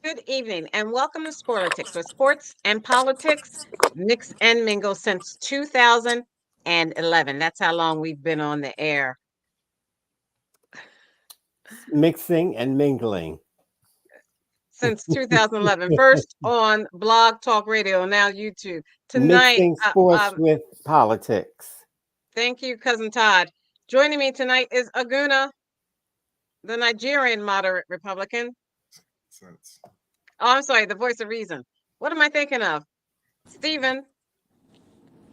Good evening and welcome to Sporlitiks, where sports and politics mix and mingle since 2011. That's how long we've been on the air. Mixing and mingling. Since 2011. First on Blog Talk Radio, now YouTube. Tonight, Mixing sports with politics. thank you, Cousin Todd. Joining me tonight is Aguna, the Nigerian moderate Republican. Oh, I'm sorry, the voice of reason. What am I thinking of? Stephen,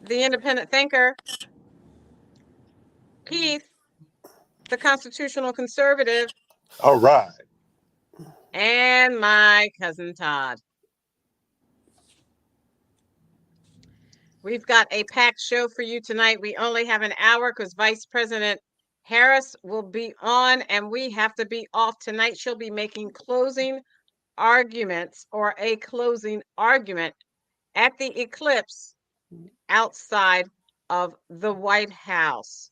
the independent thinker. Keith, the constitutional conservative. All right. And my cousin Todd. We've got a packed show for you tonight. We only have an hour because Vice President Harris will be on and we have to be off tonight. She'll be making closing arguments or a closing argument at the eclipse outside of the White House.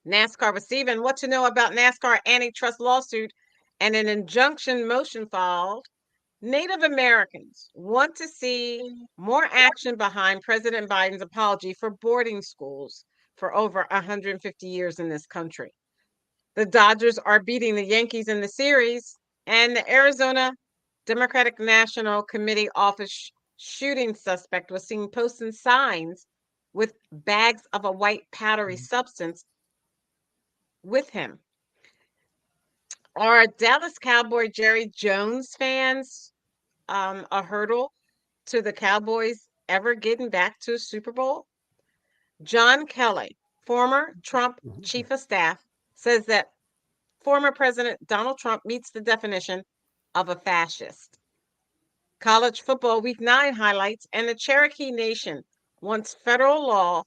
NASCAR with Stephen, what to know about NASCAR antitrust lawsuit and an injunction motion filed. Native Americans want to see more action behind President Biden's apology for boarding schools for over 150 years in this country. The Dodgers are beating the Yankees in the series, and the Arizona Democratic National Committee office shooting suspect was seen posting signs with bags of a white powdery substance with him. Are Dallas Cowboy Jerry Jones fans a hurdle to the Cowboys ever getting back to a Super Bowl? John Kelly, former Trump chief of staff, says that former President Donald Trump meets the definition of a fascist. College football week 9 highlights, and the Cherokee Nation wants a federal law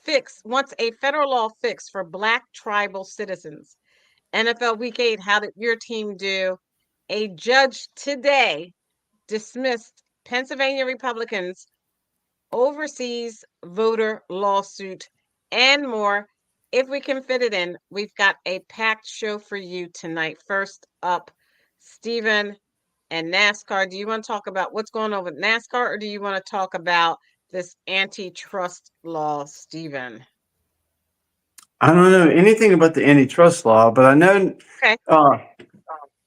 fix for Black tribal citizens. NFL Week 8, how did your team do? A judge today dismissed Pennsylvania Republicans' overseas voter lawsuit and more. If we can fit it in, we've got a packed show for you tonight. First up, Stephen and NASCAR. Do you want to talk about what's going on with NASCAR, or do you want to talk about this antitrust law, Stephen? I don't know anything about the antitrust law, but I know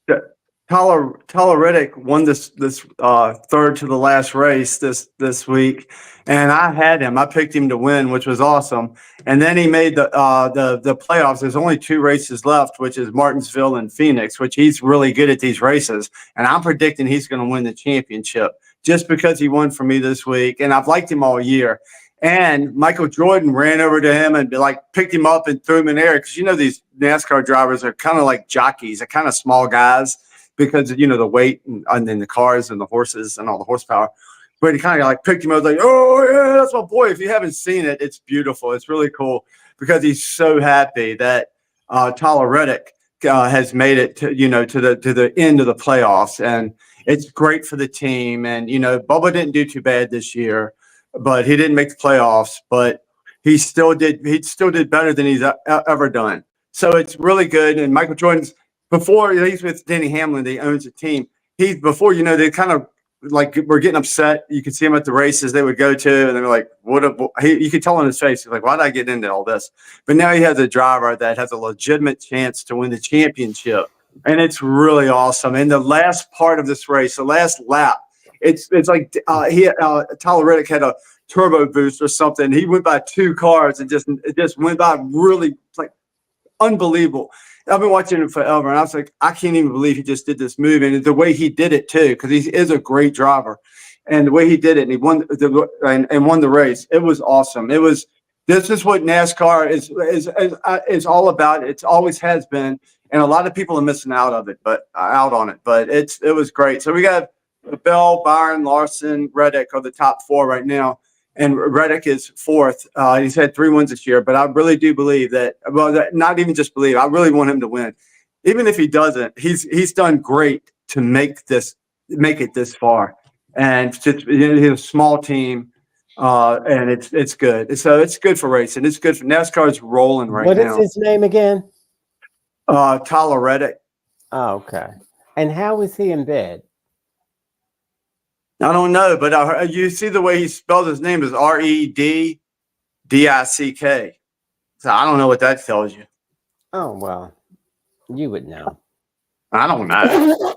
that Tyler Reddick won this third to the last race this week, and I had him. I picked him to win, which was awesome. And then he made the playoffs. There's only 2 races left, which is Martinsville and Phoenix, which he's really good at these races. And I'm predicting he's going to win the championship just because he won for me this week, and I've liked him all year. And Michael Jordan ran over to him and picked him up and threw him in the air, because these NASCAR drivers are kind of like jockeys. They're kind of small guys because the weight and then the cars and the horses and all the horsepower. But he kind of picked him up, like, oh yeah, that's my boy. If you haven't seen it, it's beautiful. It's really cool because he's so happy that Tyler Reddick has made it to the end of the playoffs, and it's great for the team. And Bubba didn't do too bad this year, but he didn't make the playoffs, but he still did better than he's ever done. So it's really good. And Michael Jordan's, before he's with Denny Hamlin, he owns a team. They kind of were getting upset. You could see him at the races they would go to, and they were like, you could tell on his face, he's like, why did I get into all this? But now he has a driver that has a legitimate chance to win the championship. And it's really awesome. And the last part of this race, the last lap, it's like Tyler Reddick had a turbo boost or something. He went by 2 cars and it just went by really unbelievable. I've been watching him forever, and I was like, I can't even believe he just did this move, and the way he did it too, because he is a great driver, and the way he did it, and he won won the race. It was awesome. This is what NASCAR is all about. It always has been, and a lot of people are missing out on it. But it was great. So we got Bell, Byron, Larson, Reddick are the top 4 right now, and Reddick is 4th. He's had 3 wins this year, but I really do believe not even just believe, I really want him to win. Even if he doesn't, he's done great to make it this far. And he's a small team, and it's good. So it's good for racing. It's good for NASCAR's rolling right now. What is his name again? Tyler Reddick. Oh, okay. And how is he in bed? I don't know, but you see the way he spelled his name is Reddick. So I don't know what that tells you. Oh, well, you would know. I don't know.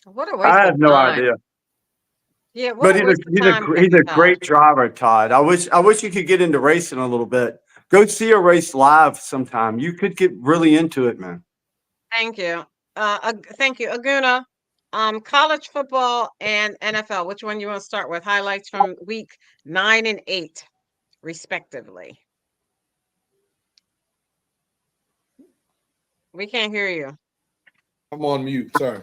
What a waste I of have no time. idea. Yeah, what But a waste of time. he's a picking Todd. great driver, Todd. I wish you could get into racing a little bit. Go see a race live sometime. You could get really into it, man. Thank you. Thank you, Aguna. College football and NFL. Which one you want to start with? Highlights from week 9 and 8, respectively. We can't hear you. I'm on mute. Sorry.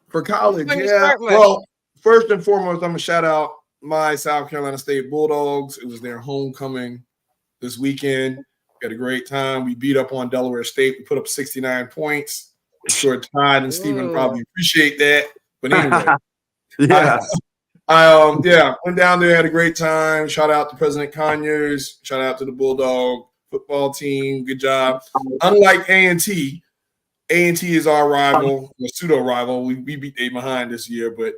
For college, When you yeah. start with? Well, first and foremost, I'm gonna shout out my South Carolina State Bulldogs. It was their homecoming this weekend. We had a great time. We beat up on Delaware State. We put up 69 points. I'm sure Todd and Stephen probably appreciate that. But anyway, Yeah. I went down there, had a great time. Shout out to President Conyers. Shout out to the Bulldog football team. Good job. Unlike A&T is our rival, a pseudo rival. We beat they behind this year, but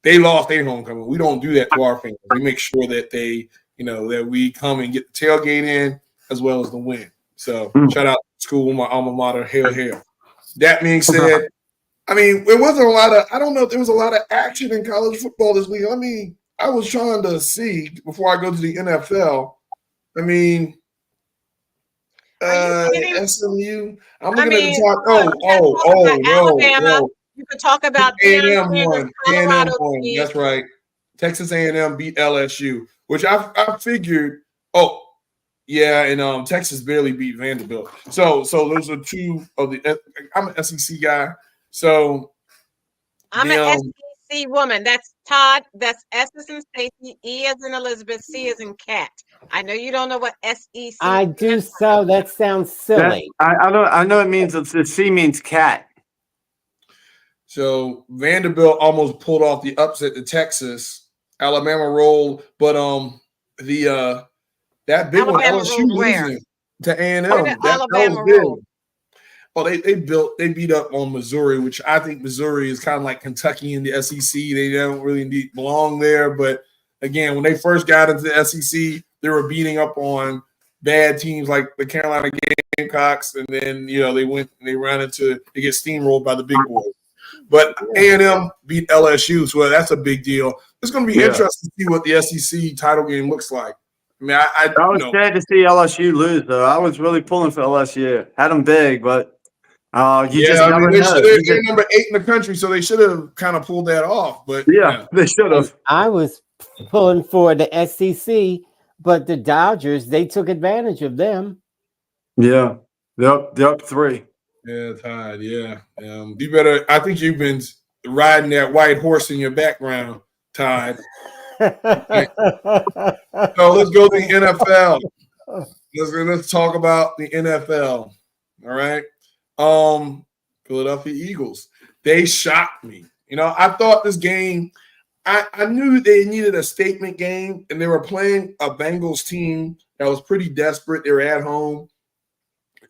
they lost their homecoming. We don't do that to our fans. We make sure that they, that we come and get the tailgate in as well as the win. So shout out to school, my alma mater, hail, hail. That being said, I mean, it wasn't a lot of, I don't know if there was a lot of action in college football this week. I mean, I was trying to see before I go to the NFL. I mean, SMU. I'm looking at the top. Alabama. You could talk about A&M won. A&M won. That's right. Texas A&M beat LSU, which I figured. Oh, yeah, and Texas barely beat Vanderbilt. So those are two of the. I'm an SEC guy, so I'm an SEC woman. That's Todd. That's S as in Stacy, E as in Elizabeth, C as in cat. I know you don't know what SEC. I do. So that sounds silly. I know it means the C means cat. So Vanderbilt almost pulled off the upset to Texas. Alabama rolled, but that big one, LSU losing to A&M. That was big. Well, they beat up on Missouri, which I think Missouri is kind of like Kentucky in the SEC. They don't really belong there. But again, when they first got into the SEC, they were beating up on bad teams like the Carolina Gamecocks, and then they get steamrolled by the big boys. But A&M beat LSU, so that's a big deal. It's going to be interesting to see what the SEC title game looks like. I mean, I was sad to see LSU lose, though. I was really pulling for LSU. Had them big, but just never know. They're number 8 in the country, so they should have kind of pulled that off. But they should have. I was pulling for the SEC, but the Dodgers, they took advantage of them. Yeah, they're up 3. Yeah, Todd. Yeah, you better. I think you've been riding that white horse in your background, Todd. So let's go to the NFL. Let's talk about the NFL. All right. Philadelphia Eagles. They shocked me. I thought this game. I knew they needed a statement game, and they were playing a Bengals team that was pretty desperate. They were at home.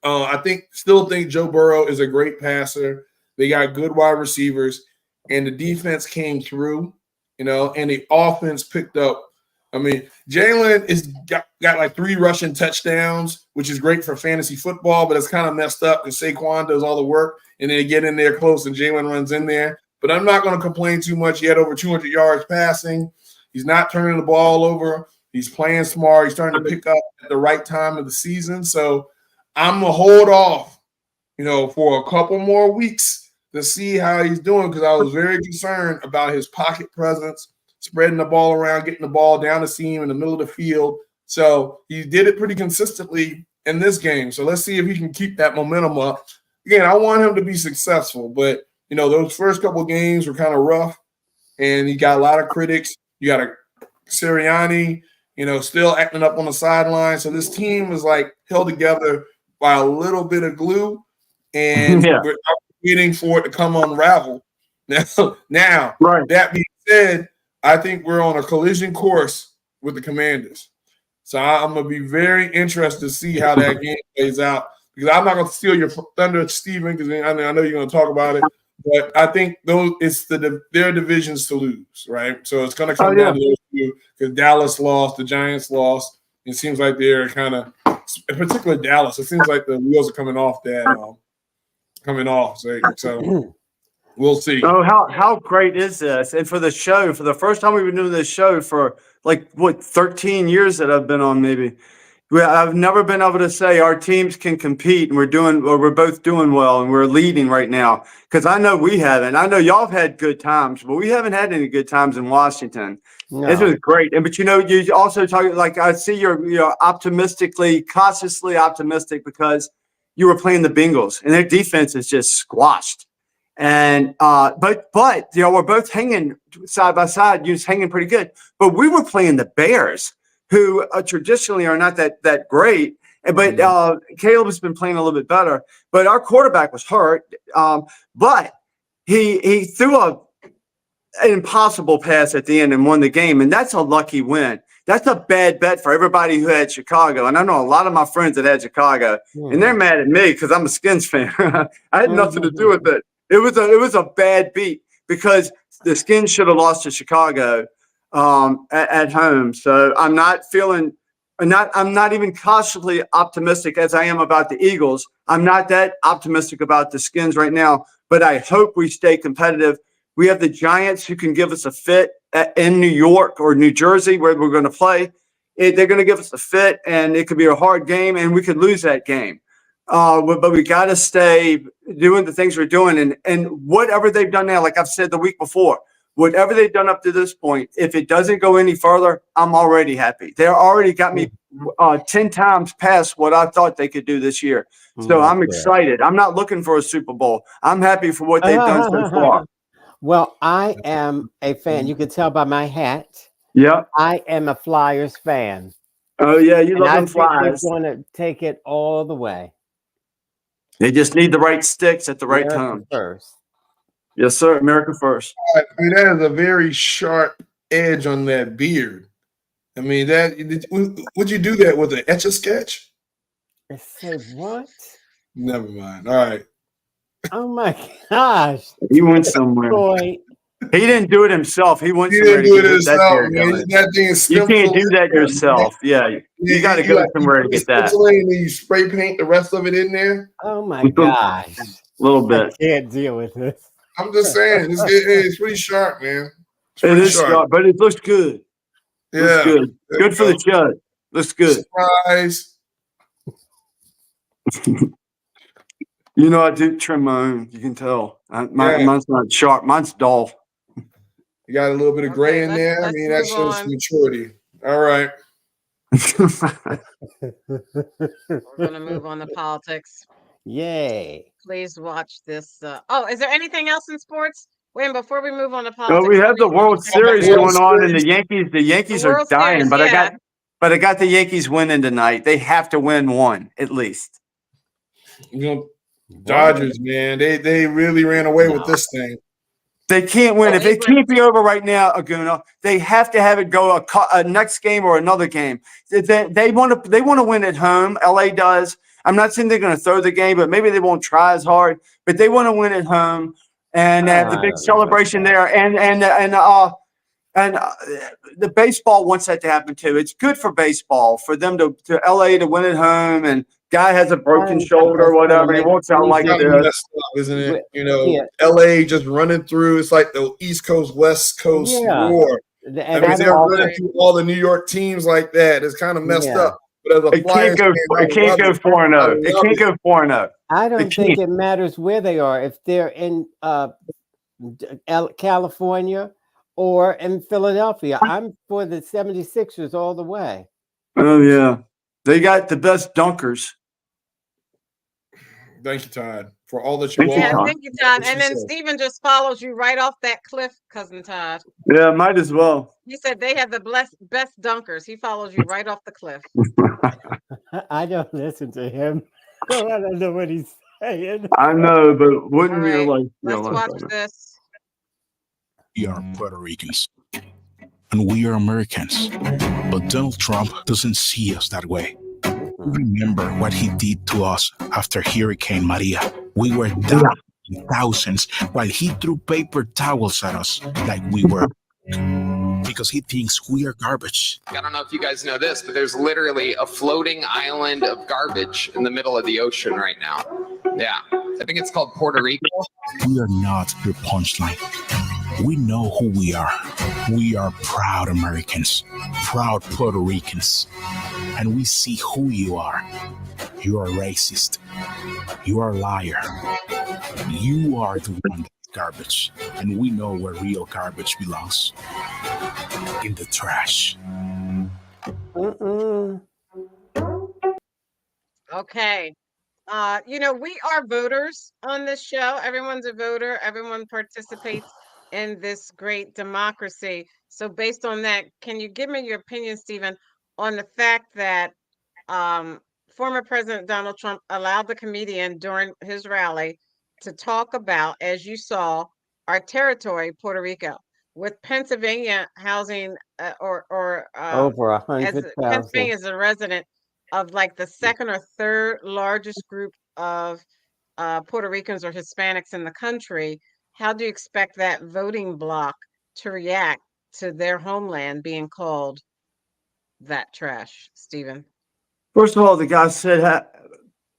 I still think Joe Burrow is a great passer. They got good wide receivers, and the defense came through, and the offense picked up. I mean, Jalen is got like 3 rushing touchdowns, which is great for fantasy football, but it's kind of messed up because Saquon does all the work, and they get in there close, and Jalen runs in there. But I'm not going to complain too much. He had over 200 yards passing. He's not turning the ball over. He's playing smart. He's starting to pick up at the right time of the season. So I'm going to hold off, for a couple more weeks to see how he's doing, because I was very concerned about his pocket presence, spreading the ball around, getting the ball down the seam in the middle of the field. So he did it pretty consistently in this game. So let's see if he can keep that momentum up. Again, I want him to be successful, but, those first couple of games were kind of rough, and he got a lot of critics. You got a Sirianni, still acting up on the sideline. So this team was held together by a little bit of glue, and we're waiting for it to come unravel. Now, That being said, I think we're on a collision course with the Commanders. So I'm going to be very interested to see how that game plays out. because I'm not going to steal your thunder, Steven, because I know you're going to talk about it. But I think it's their divisions to lose, right? So it's going to come down to those two because Dallas lost, the Giants lost. It seems like they're kind of, in particular Dallas, it seems like the wheels are coming off that, So we'll see. Oh, how great is this? And for the show, for the first time we've been doing this show for 13 years that I've been on, maybe. I've never been able to say our teams can compete and we're both doing well and we're leading right now. Because I know we haven't. I know y'all have had good times, but we haven't had any good times in Washington. No. This was great. But you also talk I see you're cautiously optimistic because you were playing the Bengals and their defense is just squashed. And but we're both hanging side by side, just hanging pretty good. But we were playing the Bears, who traditionally are not that great. But Caleb has been playing a little bit better. But our quarterback was hurt. But he threw an impossible pass at the end and won the game. And that's a lucky win. That's a bad bet for everybody who had Chicago. And I know a lot of my friends that had Chicago, and they're mad at me because I'm a Skins fan. I had nothing to do with it. It was a bad beat because the Skins should have lost to Chicago at home. So I'm not even cautiously optimistic as I am about the Eagles. I'm not that optimistic about the Skins right now, but I hope we stay competitive. We have the Giants who can give us a fit in New York or New Jersey where we're going to play. They're going to give us a fit, and it could be a hard game, and we could lose that game. But we got to stay doing the things we're doing. And whatever they've done now, like I've said the week before, whatever they've done up to this point, if it doesn't go any further, I'm already happy. They already got me 10 times past what I thought they could do this year. So I'm excited. I'm not looking for a Super Bowl. I'm happy for what they've done so far. Well, I am a fan. You can tell by my hat. Yeah. I am a Flyers fan. Oh, yeah. You love them Flyers. They're going to take it all the way. They just need the right sticks at the right time. First. Yes, sir. America first. I mean, that is a very sharp edge on that beard. I mean, would you do that with an Etch-a-Sketch? I said what? Never mind. All right. Oh my gosh! He went somewhere. Boy. He didn't do it himself. He went somewhere. He didn't do it himself, man. That thing is you can't do that yourself. Yeah, you got to go somewhere to get that. And then you spray paint the rest of it in there. Oh my gosh! A little bit. I can't deal with this. I'm just saying, it's pretty sharp, man. It is sharp, but it looks good. Yeah, looks good. Good for the judge. Looks good. Surprise. You know, I do trim my own. You can tell. Mine's not sharp. Mine's dull. You got a little bit of gray in there. I mean, that shows maturity. All right. We're going to move on to politics. Yay. Please watch this. Is there anything else in sports? Wait, before we move on to politics. Oh, we have the World Series going on, and the Yankees are dying. But I got the Yankees winning tonight. They have to win one at least. You know, Dodgers, man, they really ran away with this thing. They can't win. If it can't be over right now, Aguna, they have to have it go a next game or another game. They want to win at home. LA does. I'm not saying they're going to throw the game, but maybe they won't try as hard. But they want to win at home and have the big celebration there. And the baseball wants that to happen too. It's good for baseball for them to LA to win at home, and guy has a broken shoulder or whatever. He walks out like this, isn't it? You know, LA just running through. It's like the East Coast West Coast war. I mean, they're running through all the New York teams like that. It's kind of messed up. But as a it can't go 4-0. It can't go 4-0. I don't think it matters where they are. If they're in California or in Philadelphia, I'm for the 76ers all the way. Oh, yeah. They got the best dunkers. Thank you, Todd, for all that you are. Yeah, thank you, Todd. And then Steven just follows you right off that cliff, Cousin Todd. Yeah, might as well. He said they have the best dunkers. He follows you right off the cliff. I don't listen to him. I don't know what he's saying. I know, but wouldn't you like? Let's watch this. We are Puerto Ricans, and we are Americans. But Donald Trump doesn't see us that way. Remember what he did to us after Hurricane Maria. We were dying in thousands while he threw paper towels at us like we were because he thinks we are garbage. I don't know if you guys know this, but there's literally a floating island of garbage in the middle of the ocean right now. Yeah, I think it's called Puerto Rico. We are not your punchline. We know who we are. We are proud Americans, proud Puerto Ricans. And we see who you are. You are racist. You are a liar. You are the one that's garbage. And we know where real garbage belongs. In the trash. Okay. We are voters on this show. Everyone's a voter. Everyone participates in this great democracy. So based on that, can you give me your opinion, Stephen, on the fact that former President Donald Trump allowed the comedian during his rally to talk about, as you saw, our territory, Puerto Rico, with Pennsylvania housing Over as 100,000. Pennsylvania is a resident of like the second or third largest group of Puerto Ricans or Hispanics in the country. How do you expect that voting bloc to react to their homeland being called that trash, Stephen? First of all, the guy said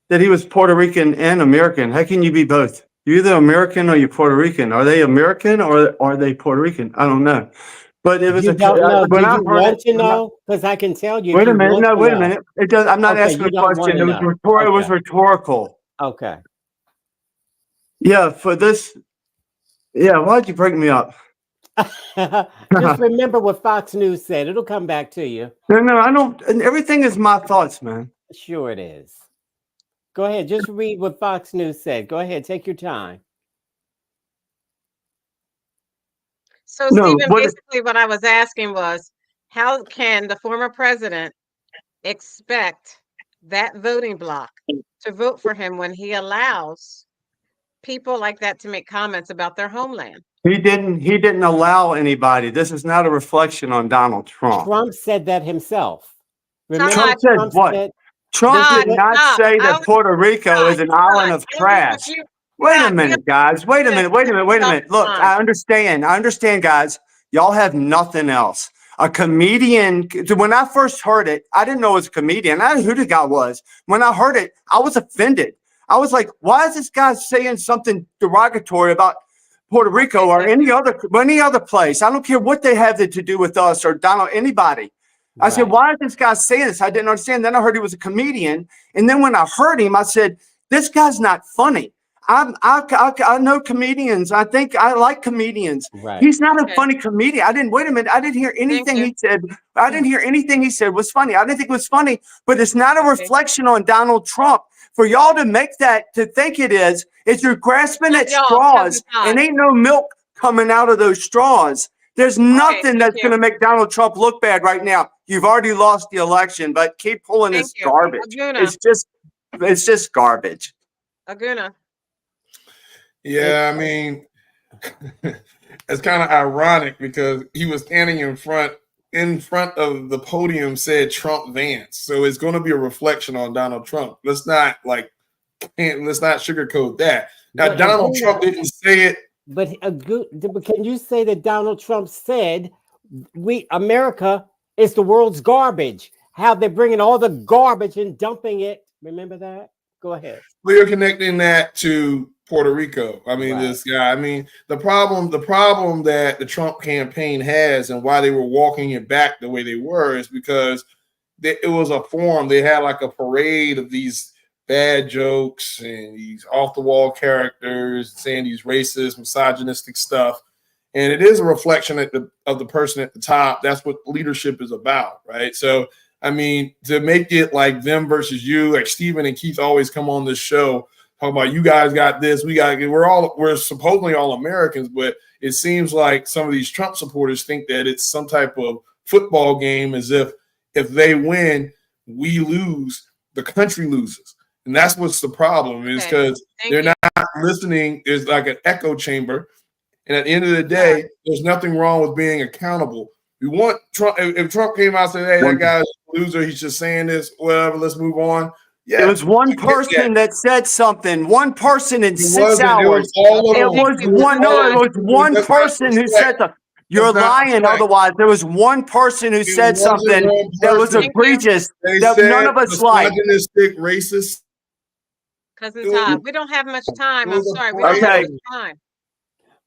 that he was Puerto Rican and American. How can you be both? You're either American or you're Puerto Rican. Are they American or are they Puerto Rican? I don't know. But it was You don't know. Do when I you heard want it. to know? Because I can tell you. Wait if a you minute. want No, to wait a know. minute. It does. I'm not Okay, asking you a don't question. wanna It was know. It was rhetorical. Okay. Yeah, for this. Yeah, why'd you break me up? Just remember what Fox News said. It'll come back to you. No, I don't. And everything is my thoughts, man. Sure it is. Go ahead. Just read what Fox News said. Go ahead. Take your time. So, No, Stephen, basically what I was asking was, how can the former president expect that voting bloc to vote for him when he allows people like that to make comments about their homeland? He didn't allow anybody. This is not a reflection on Donald Trump. Trump said that himself. Remember, Trump said what? Trump did not say that Puerto Rico is an island of trash. Wait a minute, guys. Wait a minute. Look, I understand, guys. Y'all have nothing else. A comedian, when I first heard it, I didn't know it was a comedian. I didn't know who the guy was. When I heard it, I was offended. I was like, why is this guy saying something derogatory about Puerto Rico or any other place? I don't care what they have to do with us or Donald, anybody. I said, why is this guy saying this? I didn't understand. Then I heard he was a comedian. And then when I heard him, I said, this guy's not funny. I know comedians. I think I like comedians. Right. He's not a funny comedian. I didn't hear anything he said. I didn't hear anything he said was funny. I didn't think it was funny, but it's not a reflection on Donald Trump. For y'all to make that, to think it is you're grasping at straws and ain't no milk coming out of those straws. There's nothing that's going to make Donald Trump look bad right now. You've already lost the election, but keep pulling this garbage. It's just garbage. Aguna. Yeah, I mean, it's kind of ironic because he was standing in front of the podium, said Trump Vance. So it's going to be a reflection on Donald Trump. Let's not sugarcoat that. Now, Donald Trump didn't say it. But can you say that Donald Trump said America is the world's garbage? How they're bringing all the garbage and dumping it. Remember that? Go ahead. We're connecting that to Puerto Rico. I mean, this guy. I mean, the problem that the Trump campaign has and why they were walking it back the way they were is because it was a forum. They had like a parade of these bad jokes and these off-the-wall characters saying these racist, misogynistic stuff. And it is a reflection of the person at the top. That's what leadership is about, right? So, I mean, to make it like them versus you, like Stephen and Keith always come on this show talking about you guys got this, we're supposedly all Americans, but it seems like some of these Trump supporters think that it's some type of football game, as if they win, we lose, the country loses. And that's what's the problem, is because they're not listening. There's like an echo chamber. And at the end of the day, there's nothing wrong with being accountable. We want Trump. If Trump came out and said, "Hey, that guy's a loser. He's just saying this. Whatever. Let's move on." Yeah, it was one person that said something. One person in 6 wasn't. It hours. was all of It them. was It was one. all No, of it was them. one That's not person who respect. said that. You're That's not lying. respect. Otherwise, there was one person who said wasn't something one that was person. egregious They that said none of us like. misogynistic, racist. Cousin Todd, we don't have much time. I'm It was a sorry. We don't have Okay. much time.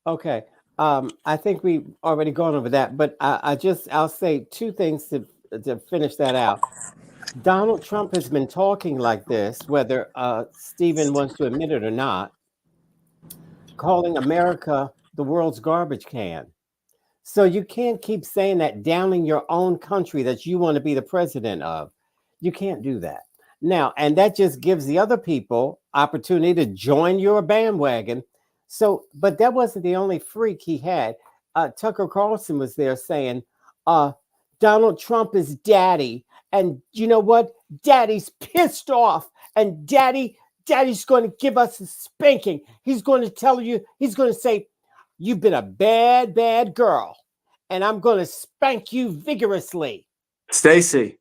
Okay. I think we've already gone over that, but I'll say two things to finish that out. Donald Trump has been talking like this, whether Stephen wants to admit it or not, calling America the world's garbage can. So you can't keep saying that, downing your own country that you want to be the president of. You can't do that. Now, and that just gives the other people opportunity to join your bandwagon. So, but that wasn't the only freak he had. Tucker Carlson was there saying, Donald Trump is daddy. And you know what? Daddy's pissed off. And daddy's going to give us a spanking. He's going to tell you, he's going to say, you've been a bad, bad girl. And I'm going to spank you vigorously. Stacey,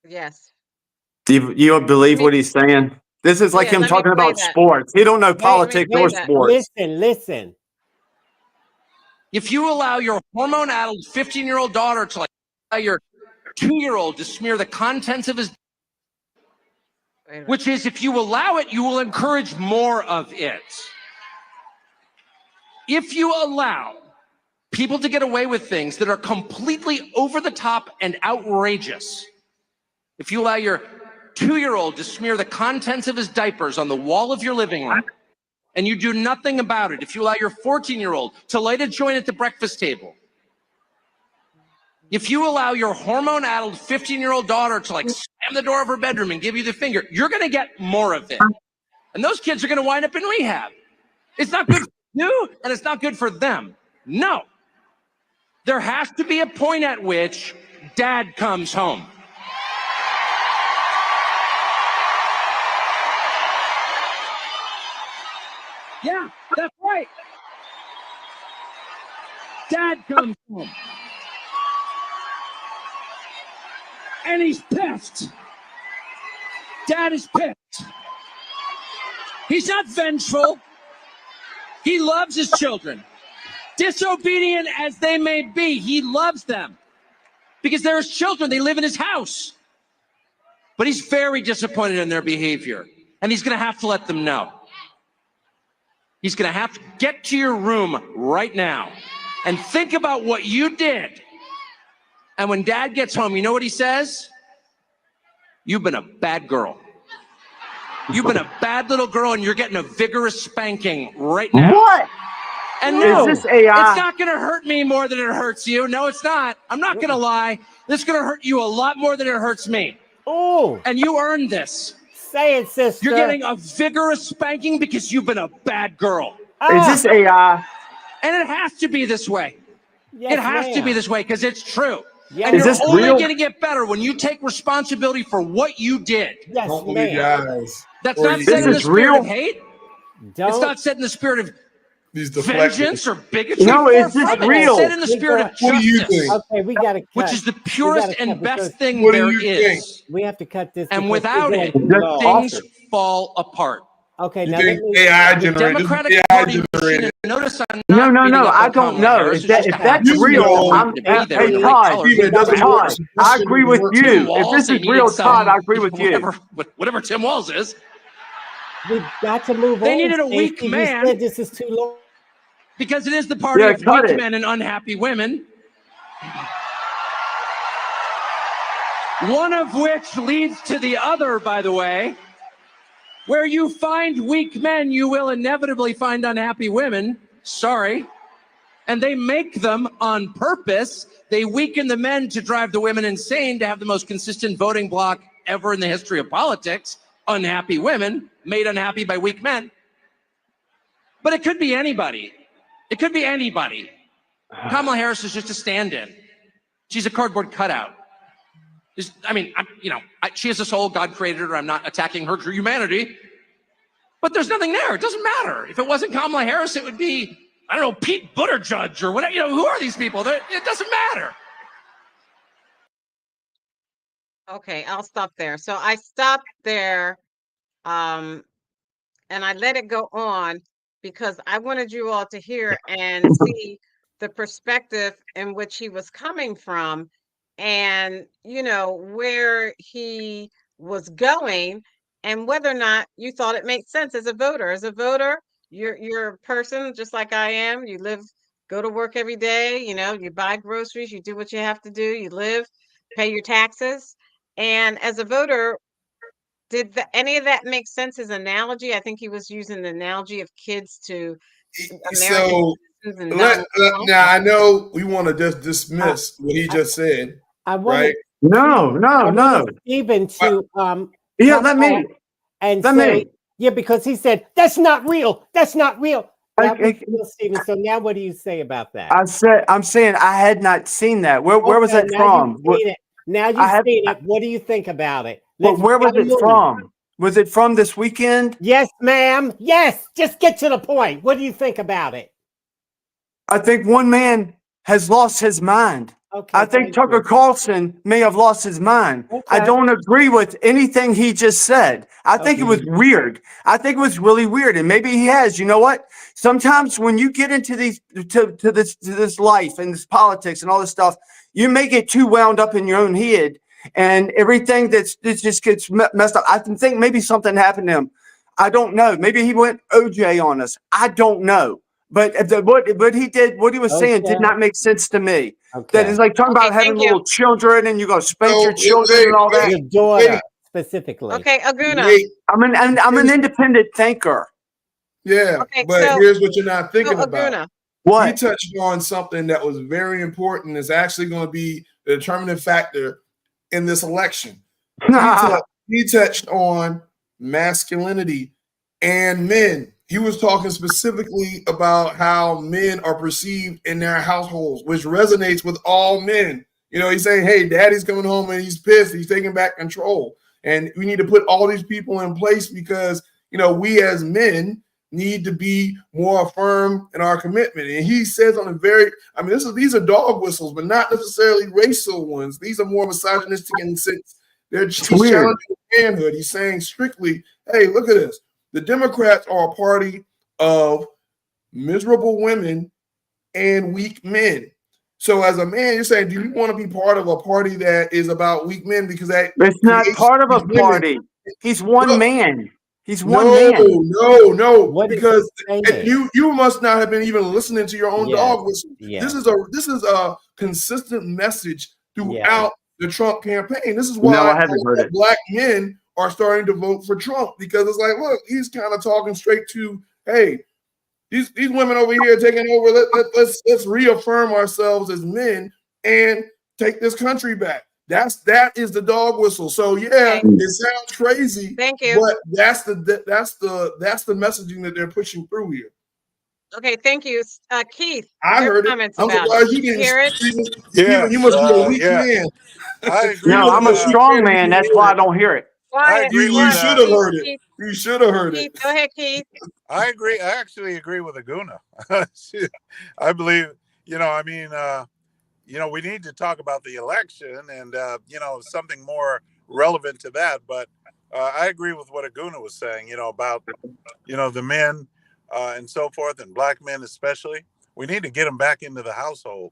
Yes. do you believe what he's saying? This is like him let me talking play about that. sports. He don't know politics or that. sports. Listen. If you allow your hormone-addled 15-year-old daughter to allow your 2-year-old to smear the contents of his, which is, if you allow it, you will encourage more of it. If you allow people to get away with things that are completely over the top and outrageous, if you allow your 2-year-old to smear the contents of his diapers on the wall of your living room, and you do nothing about it, if you allow your 14-year-old to light a joint at the breakfast table, if you allow your hormone-addled 15-year-old daughter to slam the door of her bedroom and give you the finger, you're going to get more of it. And those kids are going to wind up in rehab. It's not good for you, and it's not good for them. No. There has to be a point at which dad comes home. Yeah, that's right. Dad comes home. And he's pissed. Dad is pissed. He's not vengeful. He loves his children. Disobedient as they may be, he loves them. Because they're his children, they live in his house. But he's very disappointed in their behavior. And he's going to have to let them know. He's going to have to get to your room right now and think about what you did. And when dad gets home, you know what he says? You've been a bad girl. You've been a bad little girl, and you're getting a vigorous spanking right now. What? And no, is this AI? It's not going to hurt me more than it hurts you. No, it's not. I'm not going to lie. This is going to hurt you a lot more than it hurts me. Oh, And you earned this. say it, sister. You're getting a vigorous spanking because you've been a bad girl. Is this AI? And it has to be this way. Yes, It has to be ma'am. this way because it's true. Yes, And Is you're this only real? going to get better when you take responsibility for what you did. yes, Don't believe your ma'am. eyes. That's Or not you- said in the is spirit real? of hate. It's Don't. not said in the spirit of These deflections. vengeance or bigotry. No, is this Far from it. real? It's said in the spirit of What do you justice, think? Okay, we got to cut. which is the purest gotta and cut because- best thing What do there you is. We have to cut this. And because without we're it, going too long. things fall apart. Okay, You now think let me. AI The generated? Democratic AI Party generated. machine, and notice I'm No, not beating up I on don't Kamala know. Harris. If that's It's real, know. I'm to be there, hey the right Todd. colors, Steven, it the doesn't right work. colors. I agree with Works. you. Tim If Walz, this they is needed real, some, Todd, I agree with you. Whatever Tim Walz is. We've got to move on. They needed a Stacey. weak You man. said this is too long. Because it is the party Yeah, of cut weak it. men and unhappy women. One of which leads to the other, by the way. Where you find weak men, you will inevitably find unhappy women. Sorry. And they make them on purpose. They weaken the men to drive the women insane, to have the most consistent voting bloc ever in the history of politics. Unhappy women made unhappy by weak men. But it could be anybody. It could be anybody. Kamala Harris is just a stand-in. She's a cardboard cutout. She has a soul. God created her. I'm not attacking her humanity. But there's nothing there. It doesn't matter. If it wasn't Kamala Harris, it would be, I don't know, Pete Buttigieg or whatever. Who are these people? It doesn't matter. Okay, I'll stop there. So I stopped there, and I let it go on because I wanted you all to hear and see the perspective in which he was coming from and, where he was going and whether or not you thought it made sense as a voter. As a voter, you're a person just like I am. You live, go to work every day, you buy groceries, you do what you have to do, you live, pay your taxes. And as a voter, did any of that make sense? His analogy? I think he was using the analogy of kids to American So citizens and Donald Trump. now I know we want to just I, dismiss what he I, just said, I right? wanted No, no, I wanted no. Stephen But to Yeah, come let back me. and Let say, me. yeah, because he said that's not real. That's not real. That was I, real, Stephen. So now, what do you say about that? I'm saying I had not seen that. Where was Okay, that now you've from? seen it. Now I you've have. seen it. What do you think about it? We Where was gotta it move. from? Was it from this weekend? Yes, ma'am. Yes. Just get to the point. What do you think about it? I think one man has lost his mind. I Okay, think thank Tucker you. Carlson may have lost his mind. I Okay. don't agree with anything he just said. I think it Okay. was weird. I think it was really weird, and maybe he has. You know what? Sometimes when you get into these to this life and this politics and all this stuff, you may get too wound up in your own head, and everything that just gets messed up. I think maybe something happened to him. I don't know. Maybe he went OJ on us. I don't know. But what he did, what he was saying, did Okay. not make sense to me. That is Okay. like talking Okay, about having thank you. little children and you're gonna spank so your children wait, and all that. Your wait, daughter specifically. Okay, Aguna. wait. I'm an independent thinker. Yeah, Okay, but here's what you're not thinking about. Aguna. He What? touched on something that was very important. It's actually going to be the determining factor in this election. He touched on masculinity and men. He was talking specifically about how men are perceived in their households, which resonates with all men. He's saying, "Hey, daddy's coming home and he's pissed. He's taking back control." And we need to put all these people in place because, we as men need to be more firm in our commitment. And he says on a very, these are dog whistles, but not necessarily racial ones. These are more misogynistic in the sense It's he's weird. challenging manhood. He's saying strictly, hey, look at this. The Democrats are a party of miserable women and weak men. So as a man, you're saying, do you want to be part of a party that is about weak men because that It's not creates part of these a women? party. He's one Look, man. He's one no, man. no, What is because he and saying? you must not have been even listening to your own Yes. dog whistle. This Yes. is a consistent message Yes. throughout the Trump campaign. This is No, why I haven't heard it. black men are starting to vote for Trump because it's like, look, he's kind of talking straight to, hey, these women over here taking over. Let's reaffirm ourselves as men and take this country back. That is the dog whistle. So yeah, Okay, it sounds crazy, thank you. but that's the messaging that they're pushing through here. Okay, thank you. Keith, I your heard it. comments I'm about it. surprised you Did you didn't. hear it? Stephen, you Yes, must be a weak yeah, man. I You agree No, must with I'm be a a weak strong man if man. you That's didn't hear why I it. don't hear it. I Quiet, agree You with quiet. should have uh, heard it. Keith, You should have heard it. Keith, go ahead, Keith. I agree. I actually agree with Aguna. I believe, we need to talk about the election and something more relevant to that. But I agree with what Aguna was saying. About the men and so forth, and black men especially. We need to get them back into the household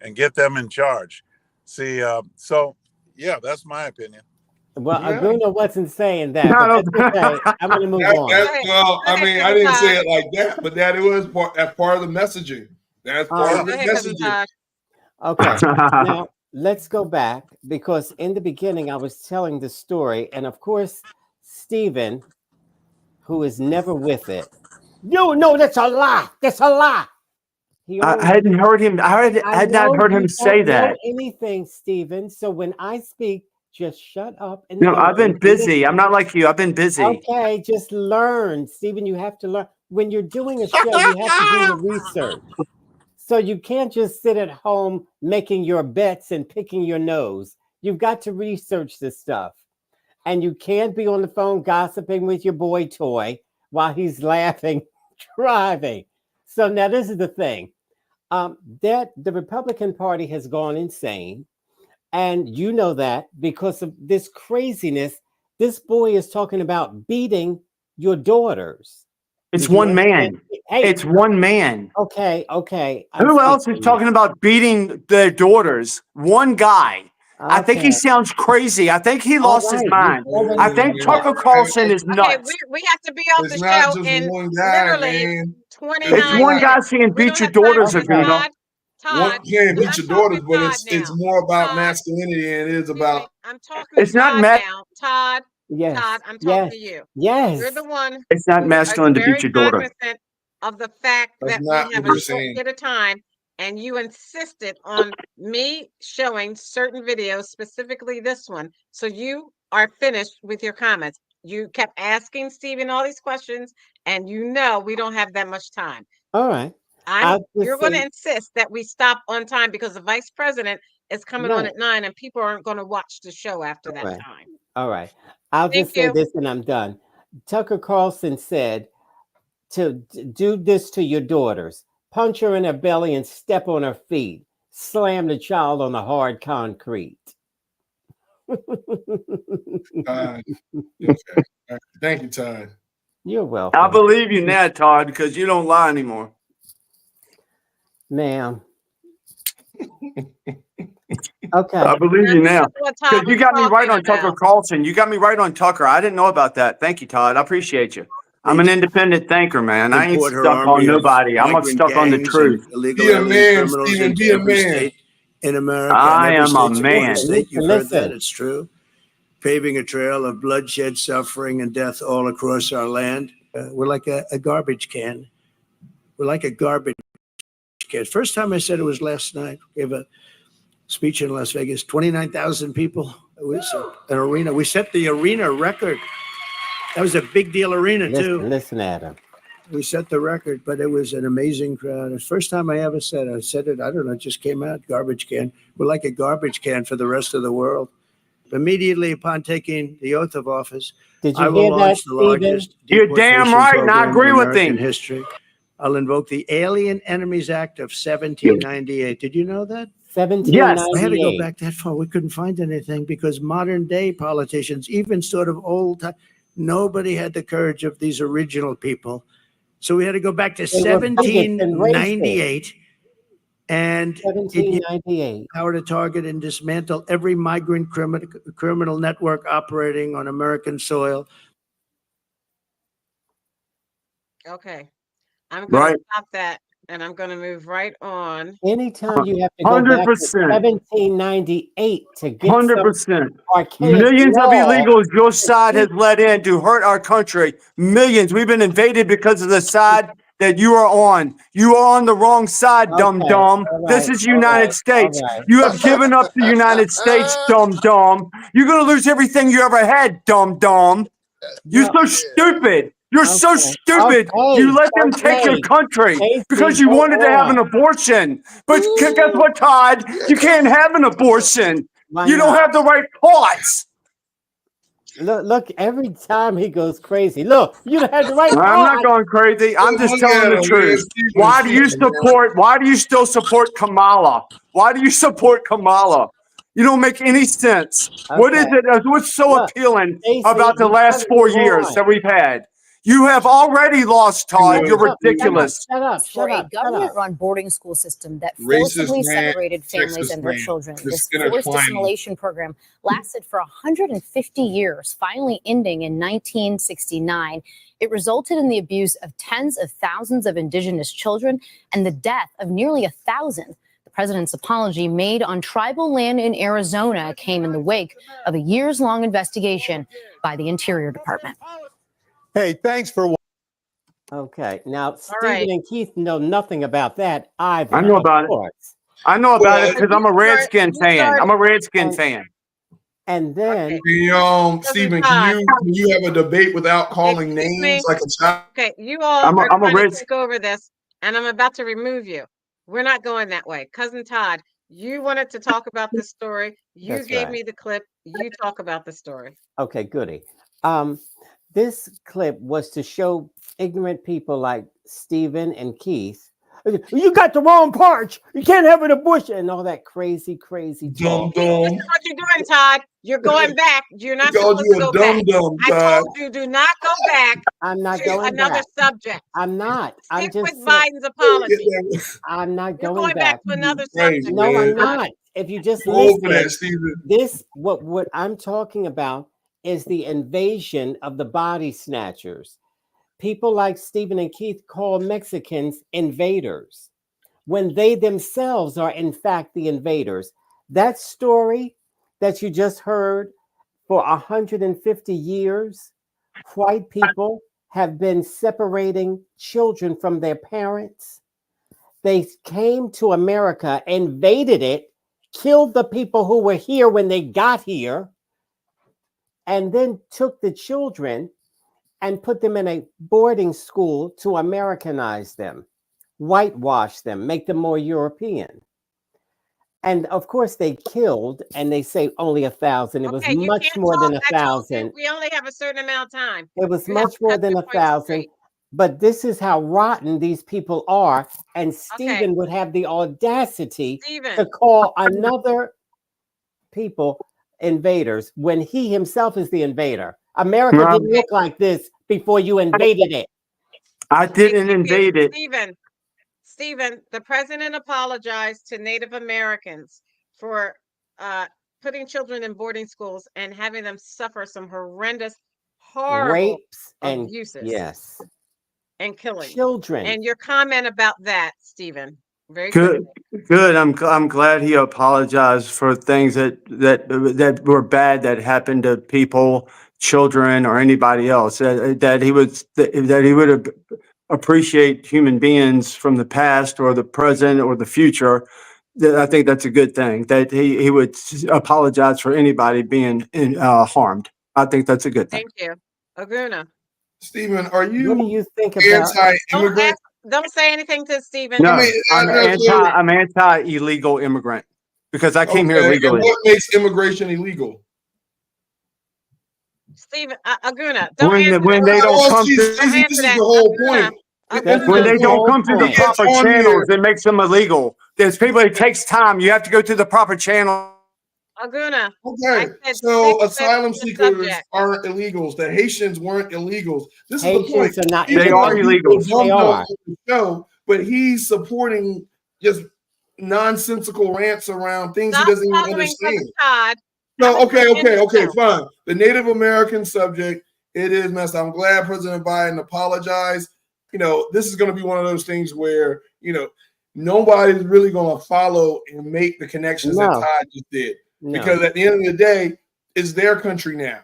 and get them in charge. See, so yeah, that's my opinion. Well, Yeah. Aguna wasn't saying that, No, but I that's okay. don't. I'm going to move That, on. that, Go ahead. well, Go ahead, I cousin didn't say Tosh. it like that, but that it was that's part of the messaging. That's part Yeah. of Um, the Go ahead, cousin messaging. Tosh. okay. Now, let's go back because in the beginning, I was telling the story. And of course, Stephen, who is never with it, no, that's a lie. That's a lie. He I always hadn't heard him. I had not know heard him you say don't know that. anything, Stephen. So when I speak, just shut up and No, I've been learn. busy. I'm Listen. not like you. I've been busy. Okay, just learn. Stephen, you have to learn. When you're doing a show, you have to do the research. So you can't just sit at home making your bets and picking your nose. You've got to research this stuff. And you can't be on the phone gossiping with your boy toy while he's laughing, driving. So now this is the thing. That the Republican Party has gone insane, And you know that because of this craziness, this boy is talking about beating your daughters. It's Did you one understand? man. Hey, It's one man. okay. I'm Who else is speaking talking about beating their daughters? One guy. now. I think he Okay. sounds crazy. I think he All lost his right. You've mind. I already think Tucker Carlson is Okay, nuts. we have to be off It's the not show just in one guy, literally man. It's 29 one guy minutes. saying We beat don't your have time for daughters, this, Okay. Aguna. Todd. One Todd, can't beat I'm your talking daughters, to but Todd it's now. more about Todd, masculinity than it is excuse me. about. I'm talking to It's not Todd ma- now. Todd, yes, I'm talking yes, to you. You're yes. the one it's not who is masculine to beat very your daughter. cognizant of the fact That's that we not have what a you're short saying. bit of time, and you insisted on me showing certain videos, specifically this one. So you are finished with your comments. You kept asking Stephen all these questions, and we don't have that much time. All right. I'll You're just going to say insist that we stop on time because the vice president is coming on right. at 9 and people aren't going to watch the show after All that right. time. All right. I'll Thank just say you. this and I'm done. Tucker Carlson said to do this to your daughters, punch her in her belly and step on her feet, slam the child on the hard concrete. Okay. All right. Thank you, Todd. You're I welcome. believe you now, Todd, because you don't lie anymore. Ma'am. Okay. I believe That's you now. what Because Todd you was got me right talking on Tucker about. Carlson. You got me right on Tucker. I didn't know about that. Thank you, Todd. I appreciate you. I'm an independent thinker, man. I ain't Import her stuck on army of nobody. I'm migrant stuck on the gangs and truth. illegal Be a alien man, criminals Stephen. into Be a every man. state in America and I every am a state supporting man. state. You've heard that. Listen. It's true. Paving a trail of bloodshed, suffering, and death all across our land. We're like a garbage can. We're like a garbage can. First time I said it was last night. Gave a speech in Las Vegas. 29,000 people. It was an arena. We set the arena record. That was a big deal arena too. Listen, Adam. We set the record, but it was an amazing crowd. The first time I ever said it, I don't know, it just came out, garbage can. We're like a garbage can for the rest of the world. Immediately upon taking the oath of office, Did I you will hear that, launch the Stephen? largest You're damn deportation right, and I program in agree with American him. history. I'll invoke the Alien Enemies Act of 1798. Did you know that? Yes. I had to go 1798. back that far. We couldn't find anything because modern day politicians, even sort of old time, nobody had the courage of these original people. So we had to go back to They were bigots and racist. 1798 and it gave 1798. power to target and dismantle every migrant criminal network operating on American soil. Okay. I'm going Right. to stop that and I'm going to move right on. Anytime you have to go back to 100%. 1798 to get some 100%. archaic Millions of law, illegals your side has let in to hurt our country. Millions. We've been invaded because of the side that you are on. You are on the wrong side, dumb okay, dumb. all This right, is all United right, States. all right. You have given up the United States, dumb dumb. You're gonna lose everything you ever had, dumb dumb. You're Well, so stupid. You're so okay, stupid. You let them take your country because Casey, you go wanted to have on. an abortion. But guess what, Todd? You can't have an abortion. Why You don't not? have the right thoughts. Look, every time he goes crazy. Look, you had the right I'm not part. going crazy. I'm just Look telling at the him, man. truth. Why do you support? Why do you still support Kamala? Why do you support Kamala? You don't make any sense. What is Okay, it? What's so look, appealing Casey, about the you last gotta 4 move years on. that we've had? You have already lost, Todd. You're ridiculous. Shut up, For shut a up, shut up. government-run boarding school system that Racist forcibly man, separated families sexist and their man. children. Just This forced intertwining. assimilation program lasted for 150 years, finally ending in 1969. It resulted in the abuse of tens of thousands of indigenous children and the death of nearly 1,000. The president's apology made on tribal land in Arizona came in the wake of a years-long investigation by the Interior Department. Hey, thanks for. Okay, now All Stephen right. and Keith know nothing about that either. I know of about it. course. I know about it Well, because I'm a Redskin fan. I'm a Redskin And fan. and then Okay. Stephen, Todd. can you have a debate without calling Excuse names me. like a child? Okay, you all I'm are a trying to Reds. take over this, and I'm about to remove you. We're not going that way. Cousin Todd, you wanted to talk about this story. You That's gave right. me the clip. You talk about the story. Okay, goody. This clip was to show ignorant people like Stephen and Keith You got the wrong parts. You can't have an abortion and all that crazy talk. Dumb This dumb. is what you're doing, Todd. You're going back. You're not He called supposed you to a go back. dumb I Todd. told you do not go back I'm not to going another back. subject. I'm not. I'm Stick just with saying. Biden's apology. I'm not You're going going back back. to another Crazy, subject. No, I'm man. not. If you just Go over that, listen, Stephen. this what I'm talking about is the invasion of the body snatchers. People like Stephen and Keith call Mexicans invaders when they themselves are in fact the invaders. That story that you just heard, for 150 years, white people have been separating children from their parents. They came to America, invaded it, killed the people who were here when they got here, and then took the children and put them in a boarding school to Americanize them, whitewash them, make them more European. And of course, they killed, and they say only 1,000. It was Okay, you much can't more than talk. I told you 1,000. we only have a certain amount of time. It was You have much to more cut than your points 1,000. straight. But this is how rotten these people are. And Okay, Stephen would have the audacity to Stephen. call another people invaders when he himself is the invader. America Well, didn't look like this before you invaded it. I didn't Thank you, invade it. Stephen. Stephen, the president apologized to Native Americans for putting children in boarding schools and having them suffer some horrendous, horrible Rapes and abuses yes, and killing. children. And your comment about that, Stephen, very Good, quickly. good. I'm glad he apologized for things that were bad that happened to people, children, or anybody else. That he would appreciate human beings from the past or the present or the future. I think that's a good thing. That he would apologize for anybody being harmed. I think that's a good thing. Thank you. Aguna. Stephen, are What do you you think about? anti-immigrant? Don't say anything to Stephen. No, I mean, I'm anti-illegal immigrant because I came here okay, and legally. what makes immigration illegal? Stephen, Aguna, don't When answer when that. they don't come See, to Don't this answer is that. the whole Aguna. point. That's when the they don't whole come through the point. proper It's on channels, here. it makes them illegal. There's people. It takes time. You have to go through the proper channel. Aguna, I Okay, said so stick with asylum the seekers subject. aren't illegals. The Haitians weren't illegals. This is the point. Haitians are not Even They though are illegal. people illegals. They dumb are. on the show, but he's supporting just nonsensical rants around things he Stop doesn't even following Brother understand. Todd. No, I'm gonna end the okay, show. fine. The Native American subject, it is messed up. I'm glad President Biden apologized. You know, this is going to be one of those things where, you know, nobody's really going to follow and make the connections that No, Todd just did. no. Because at the end of the day, it's their country now.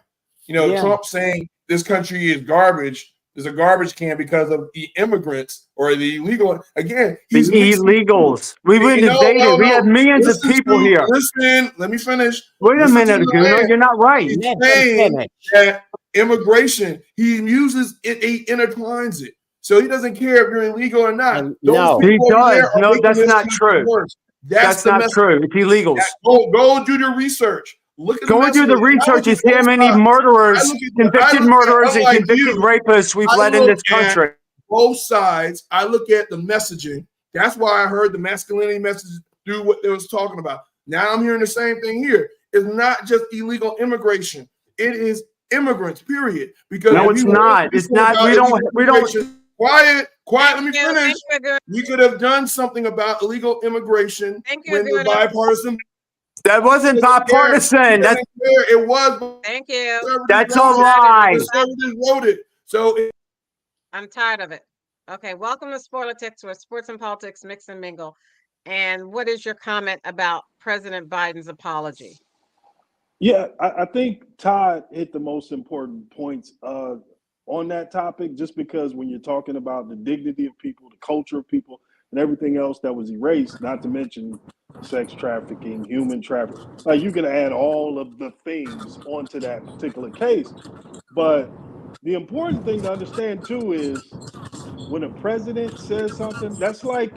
You know, Yeah. Trump saying this country is garbage, is a garbage can because of the immigrants or the illegal. Again, The he's mixing. illegals. We wouldn't invade it. We have millions of people here. Listen, let me finish. Wait a Listen to minute, the Aguna. man. You're not right. He's Let him saying finish. that immigration, he uses it, he intertwines it. So he doesn't care if you're illegal or not. And Those no. He people over there does. are No, making that's this not country true. worse. That's the not message. true. It's illegals. Go and do your research. Look at Go and do the research and see how many I murderers, look at- convicted I look at- murderers, and unlike convicted you, rapists we've I let in look this country. both sides. I look at the messaging. That's why I heard the masculinity message do what they was talking about. Now I'm hearing the same thing here. It's not just illegal immigration. It is immigrants, period. Because No, if it's you want not. to It's talk not. about We don't. illegal We don't. immigration, Quiet, let me Thank you, finish. Aguna. We could have done something about illegal immigration Thank you, when the Aguna. bipartisan. That wasn't bipartisan. That's It was. Thank you. that's a Conservatives lie. wrote it. So I'm tired of it. Okay, welcome to Sporlitiks, where sports and politics mix and mingle. And what is your comment about President Biden's apology? Yeah, I think Todd hit the most important points on that topic, just because when you're talking about the dignity of people, the culture of people, and everything else that was erased, not to mention sex trafficking, human trafficking, like you can add all of the things onto that particular case. But the important thing to understand too is when a president says something, that's like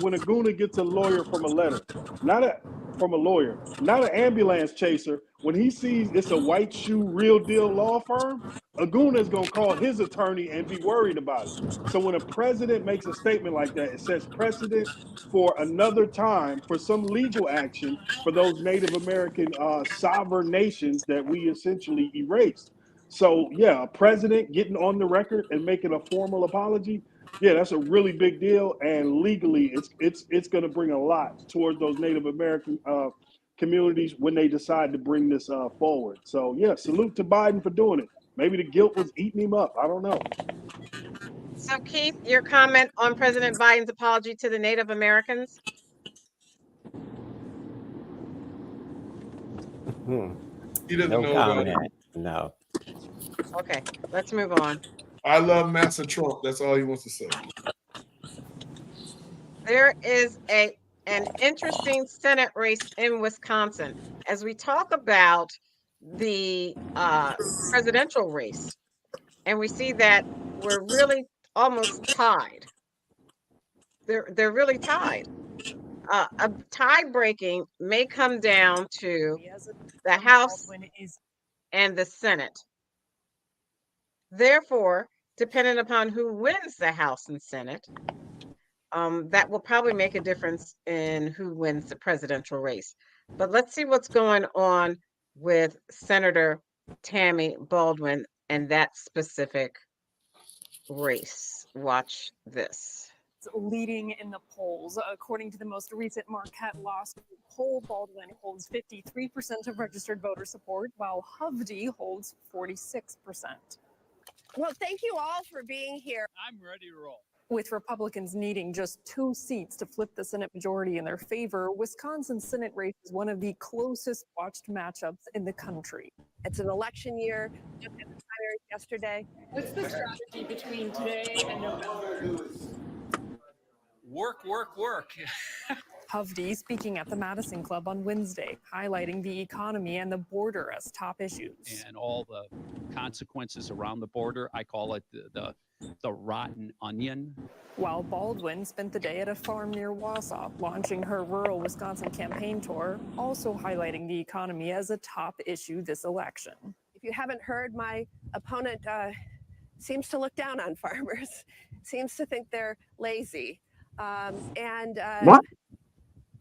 when a Guna gets a lawyer from a letter. Not a from a lawyer, not an ambulance chaser. When he sees it's a white shoe, real deal law firm, Aguna is going to call his attorney and be worried about it. So when a president makes a statement like that, it sets precedent for another time for some legal action for those Native American sovereign nations that we essentially erased. So yeah, a president getting on the record and making a formal apology, yeah, that's a really big deal. And legally, it's going to bring a lot towards those Native American communities when they decide to bring this forward. So yeah, salute to Biden for doing it. Maybe the guilt was eating him up. I don't know. So Keith, your comment on President Biden's apology to the Native Americans? He doesn't No know about it. comment. No. Okay, let's move on. I love Massa Trump. That's all he wants to say. There is an interesting Senate race in Wisconsin. As we talk about the presidential race, and we see that we're really almost tied. They're really tied. A tie breaking may come down to the House and the Senate. Therefore, depending upon who wins the House and Senate, that will probably make a difference in who wins the presidential race. But let's see what's going on with Senator Tammy Baldwin and that specific race. Watch this. Leading in the polls. According to the most recent Marquette lawsuit poll, Baldwin holds 53% of registered voter support, while Hovde holds 46%. Well, thank you all for being here. I'm ready to roll. With Republicans needing just 2 seats to flip the Senate majority in their favor, Wisconsin's Senate race is one of the closest watched matchups in the country. It's an election year. Just had the primary yesterday. What's the strategy between today and November? Work. Hovde speaking at the Madison Club on Wednesday, highlighting the economy and the border as top issues. And all the consequences around the border, I call it the rotten onion. While Baldwin spent the day at a farm near Wausau, launching her rural Wisconsin campaign tour, also highlighting the economy as a top issue this election. If you haven't heard, my opponent seems to look down on farmers, seems to think they're lazy. What?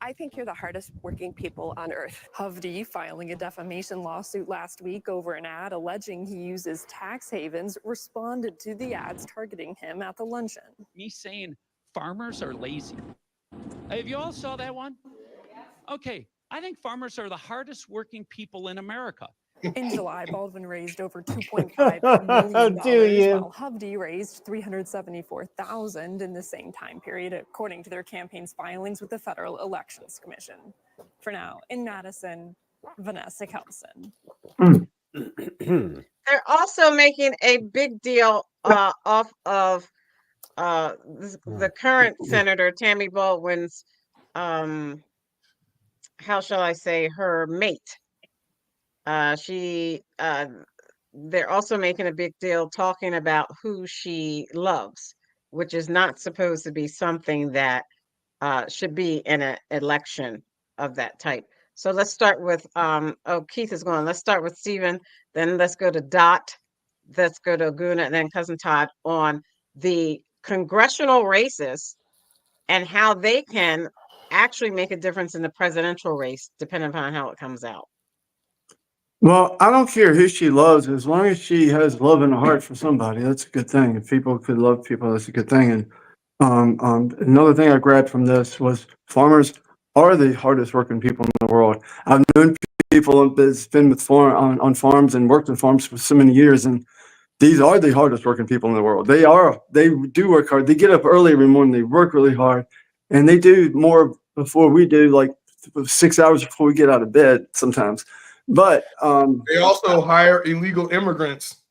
I think you're the hardest working people on earth. Hovde filing a defamation lawsuit last week over an ad alleging he uses tax havens, responded to the ads targeting him at the luncheon. Me saying farmers are lazy. Have you all saw that one? Okay, I think farmers are the hardest working people in America. In July, Baldwin raised over $2.5 million, while Hovde raised $374,000 in the same time period, according to their campaign's filings with the Federal Elections Commission. For now, in Madison, Vanessa Kelson. They're also making a big deal off of the current Senator Tammy Baldwin's, how shall I say, her mate. They're also making a big deal talking about who she loves, which is not supposed to be something that should be in an election of that type. So let's start with, Keith is going. Let's start with Stephen, then let's go to Dot, let's go to Aguna, and then Cousin Todd on the congressional races and how they can actually make a difference in the presidential race, depending upon how it comes out. Well, I don't care who she loves, as long as she has love in her heart for somebody. That's a good thing. If people could love people, that's a good thing. And another thing I grabbed from this was farmers are the hardest working people in the world. I've known people that's been with on farms and worked on farms for so many years, and these are the hardest working people in the world. They do work hard. They get up early every morning. They work really hard, and they do more before we do, like 6 hours before we get out of bed sometimes. But they also hire illegal immigrants.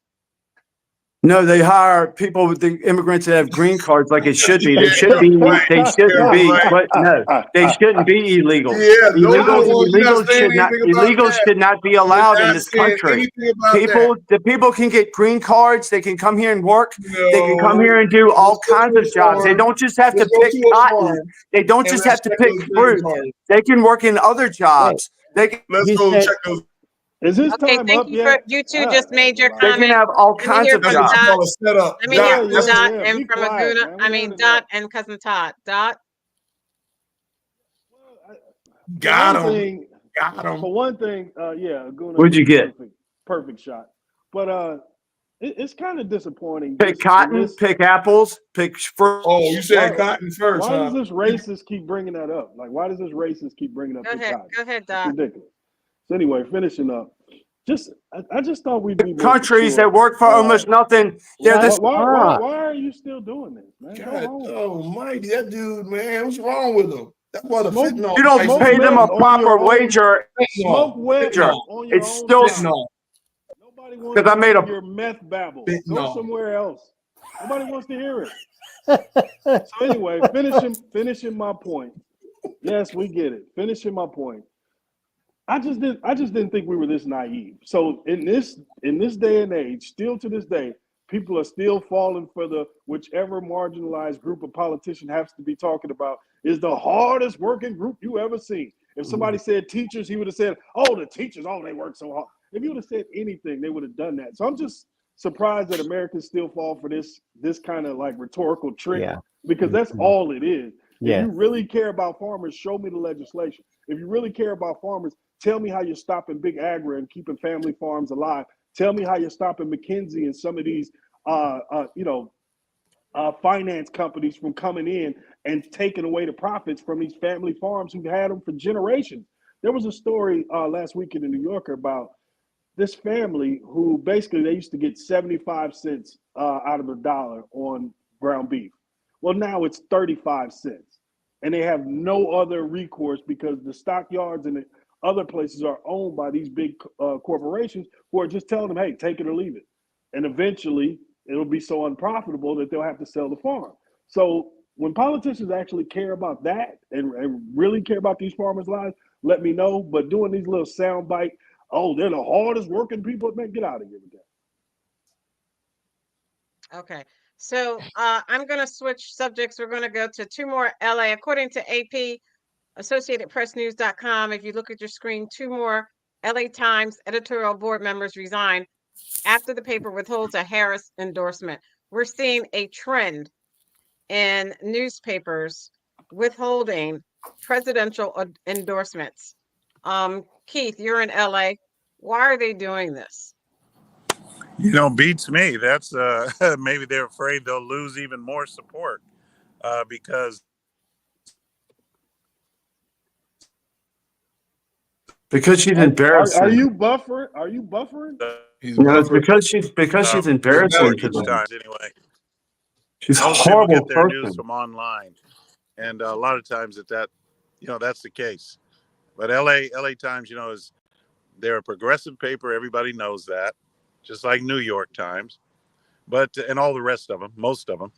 No, they hire people with the immigrants that have green cards like it should be. They should be. Right. They shouldn't be. Right. But no, they shouldn't be illegals. Yeah, those are the Illegals, ones. You're not illegals saying should not. anything about Illegals that. should not be You're allowed in not this saying country. anything about that. The people can get green cards. They can come here and work. No. They can come here and do all Let's go kinds to of a jobs. They farm. don't just have to Let's go pick to a cotton. farm They don't and just let's have to check pick those green fruit. cards. They can work in other jobs. They can. Let's You go said- check those. Is his Okay, time thank up you yet? for you two just made your They can comment. have all Let me kinds hear of from That's what jobs. you Dot. call a setup. Let me hear Dot, from that's Dot Be and from quiet, Aguna. man. I We mean heard Dot and cousin Todd. Dot. got For one him. thing, Got him. for one thing, yeah, Aguna What'd you was get? perfect shot. But it's kind of disappointing. Pick cotton, pick apples, pick fruit. Oh, you said Why- cotton first, Why huh? does this racist keep bringing that up? Like, why does this racist keep bringing up Go the ahead. cotton? Go ahead, It's Dot. ridiculous. So anyway, finishing up. I just thought we'd be more Countries mature. that work for almost nothing. They're What? this. Why are you still doing this, man? Go God home. almighty, that dude, man. What's wrong with him? That's why the Smoke- fentanyl. You don't price pay is them a meth on proper your own- wage or Smoke wet Fentanyl. on your it's own still time. Fentanyl. Nobody wants 'Cause I to made hear a- your meth babble. Go Fentanyl. somewhere else. Nobody wants to hear it. So anyway, finishing my point. Yes, we get it. Finishing my point. I just didn't think we were this naive. So in this day and age, still to this day, people are still falling for the whichever marginalized group of politician has to be talking about is the hardest working group you ever seen. If somebody said teachers, he would have said, "Oh, the teachers, oh, they work so hard." If you would have said anything, they would have done that. So I'm just surprised that Americans still fall for this kind of like rhetorical trick Yeah. because that's all it is. Yeah. If you really care about farmers, show me the legislation. If you really care about farmers, tell me how you're stopping big agri and keeping family farms alive. Tell me how you're stopping McKinsey and some of these, finance companies from coming in and taking away the profits from these family farms who've had them for generations. There was a story last week in the New Yorker about this family who basically they used to get 75 cents out of the dollar on ground beef. Well, now it's 35 cents. And they have no other recourse because the stockyards and the other places are owned by these big corporations who are just telling them, hey, take it or leave it. And eventually it'll be so unprofitable that they'll have to sell the farm. So when politicians actually care about that and really care about these farmers' lives, let me know. But doing these little soundbite, oh, they're the hardest working people, man, get out of here with that. Okay. So I'm going to switch subjects. We're going to go to two more LA. According to AP, AssociatedPressNews.com, if you look at your screen, two more LA Times editorial board members resign after the paper withholds a Harris endorsement. We're seeing a trend in newspapers withholding presidential endorsements. Keith, you're in LA. Why are they doing this? Beats me. That's maybe they're afraid they'll lose even more support because she's embarrassing. Are you buffering? Are you buffering? No, it's because she's embarrassing to them. times anyway. She's a Most people horrible get their news person. from online, and a lot of times that's the case. But LA Times, they're a progressive paper. Everybody knows that, just like New York Times, and all the rest of them, most of them.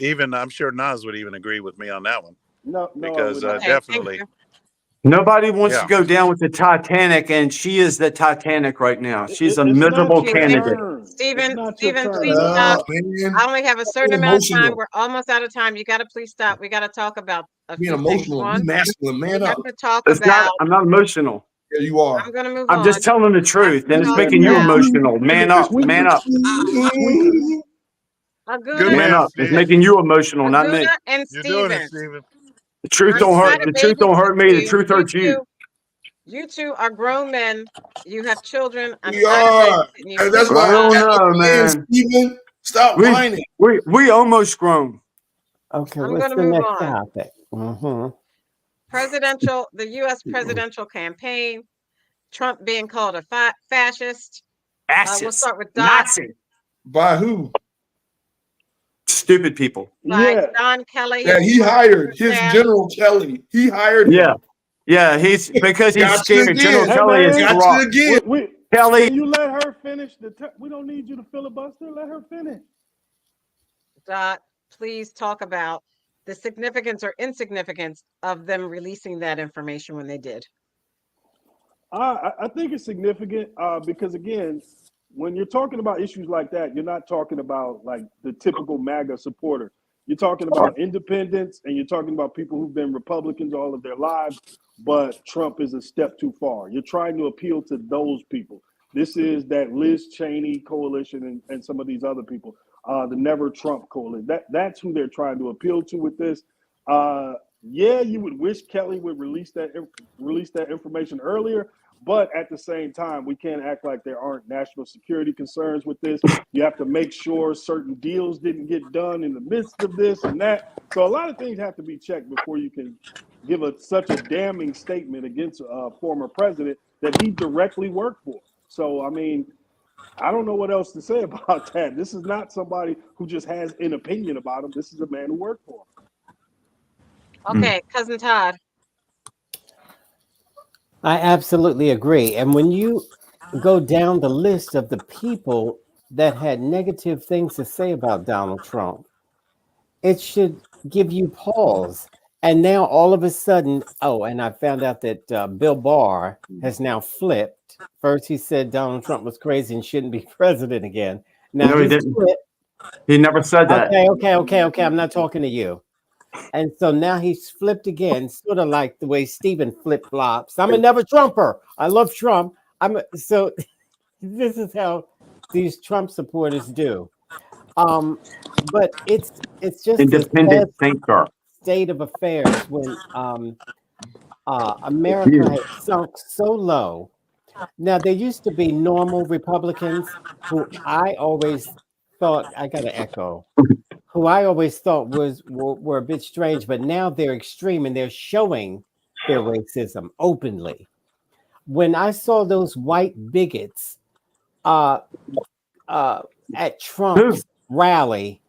Even I'm sure Nas would even agree with me on that one. No, because Okay, definitely. Nobody wants Yeah. to go down with the Titanic, and she is the Titanic right now. She's a It's not miserable your candidate. turn. Stephen, It's not your Stephen, turn, please man. stop. Man. I only have a certain Being amount of time. emotional. We're almost out of time. You got to please stop. We got to talk about a Being few things. emotional. Be One, masculine. we Man have up. to talk It's not. about. I'm not emotional. Yeah, you are. I'm going to move I'm on. just telling the truth, and it's talk making you about- emotional. Man up. Man up. Aguna, Good Man man, up. It's Steve. making you emotional, not me. Aguna and You're doing it, Steven. Steven. The truth I'm don't hurt. trying to The truth don't hurt me. The babysit truth hurts you. You two are grown men. You have children. I'm We tired of are. babysitting you. And that's Please why I don't stop. know, man. Steven, stop We whining. we almost grown. Okay, I'm what's gonna the move next on. topic? The U.S. presidential campaign. Trump being called a fascist. We'll Fascist. start with Dot. Nazi. By who? Stupid people. By Don Kelly. Yeah, he hired his staff. General Kelly. He hired him. Yeah. Yeah, because he's Got you scared. General again. Kelly is Got corrupt. you again. Kelly. Can you let her finish? We don't need you to filibuster. Let her finish. Dot, please talk about the significance or insignificance of them releasing that information when they did. I think it's significant because, again, when you're talking about issues like that, you're not talking about like the typical MAGA supporter. You're talking about independents, and you're talking about people who've been Republicans all of their lives, but Trump is a step too far. You're trying to appeal to those people. This is that Liz Cheney coalition and some of these other people, the Never Trump coalition. That's who they're trying to appeal to with this. Yeah, you would wish Kelly would release that information earlier, but at the same time, we can't act like there aren't national security concerns with this. You have to make sure certain deals didn't get done in the midst of this and that. So a lot of things have to be checked before you can give such a damning statement against a former president that he directly worked for. So, I mean, I don't know what else to say about that. This is not somebody who just has an opinion about him. This is a man who worked for him. Okay, Cousin Todd. I absolutely agree. And when you go down the list of the people that had negative things to say about Donald Trump, it should give you pause. And now all of a sudden, and I found out that Bill Barr has now flipped. First, he said Donald Trump was crazy and shouldn't be president again. Now No, he didn't. He never said that. Okay. I'm not talking to you. And so now he's flipped again, sort of like the way Stephen flip-flops. I'm a never Trumper. I love Trump. So this is how these Trump supporters do. But it's just independent thinker state of affairs when America has sunk so low. Now, there used to be normal Republicans who I always thought, I got to echo, who I always thought were a bit strange, but now they're extreme and they're showing their racism openly. When I saw those white bigots at Trump's rally,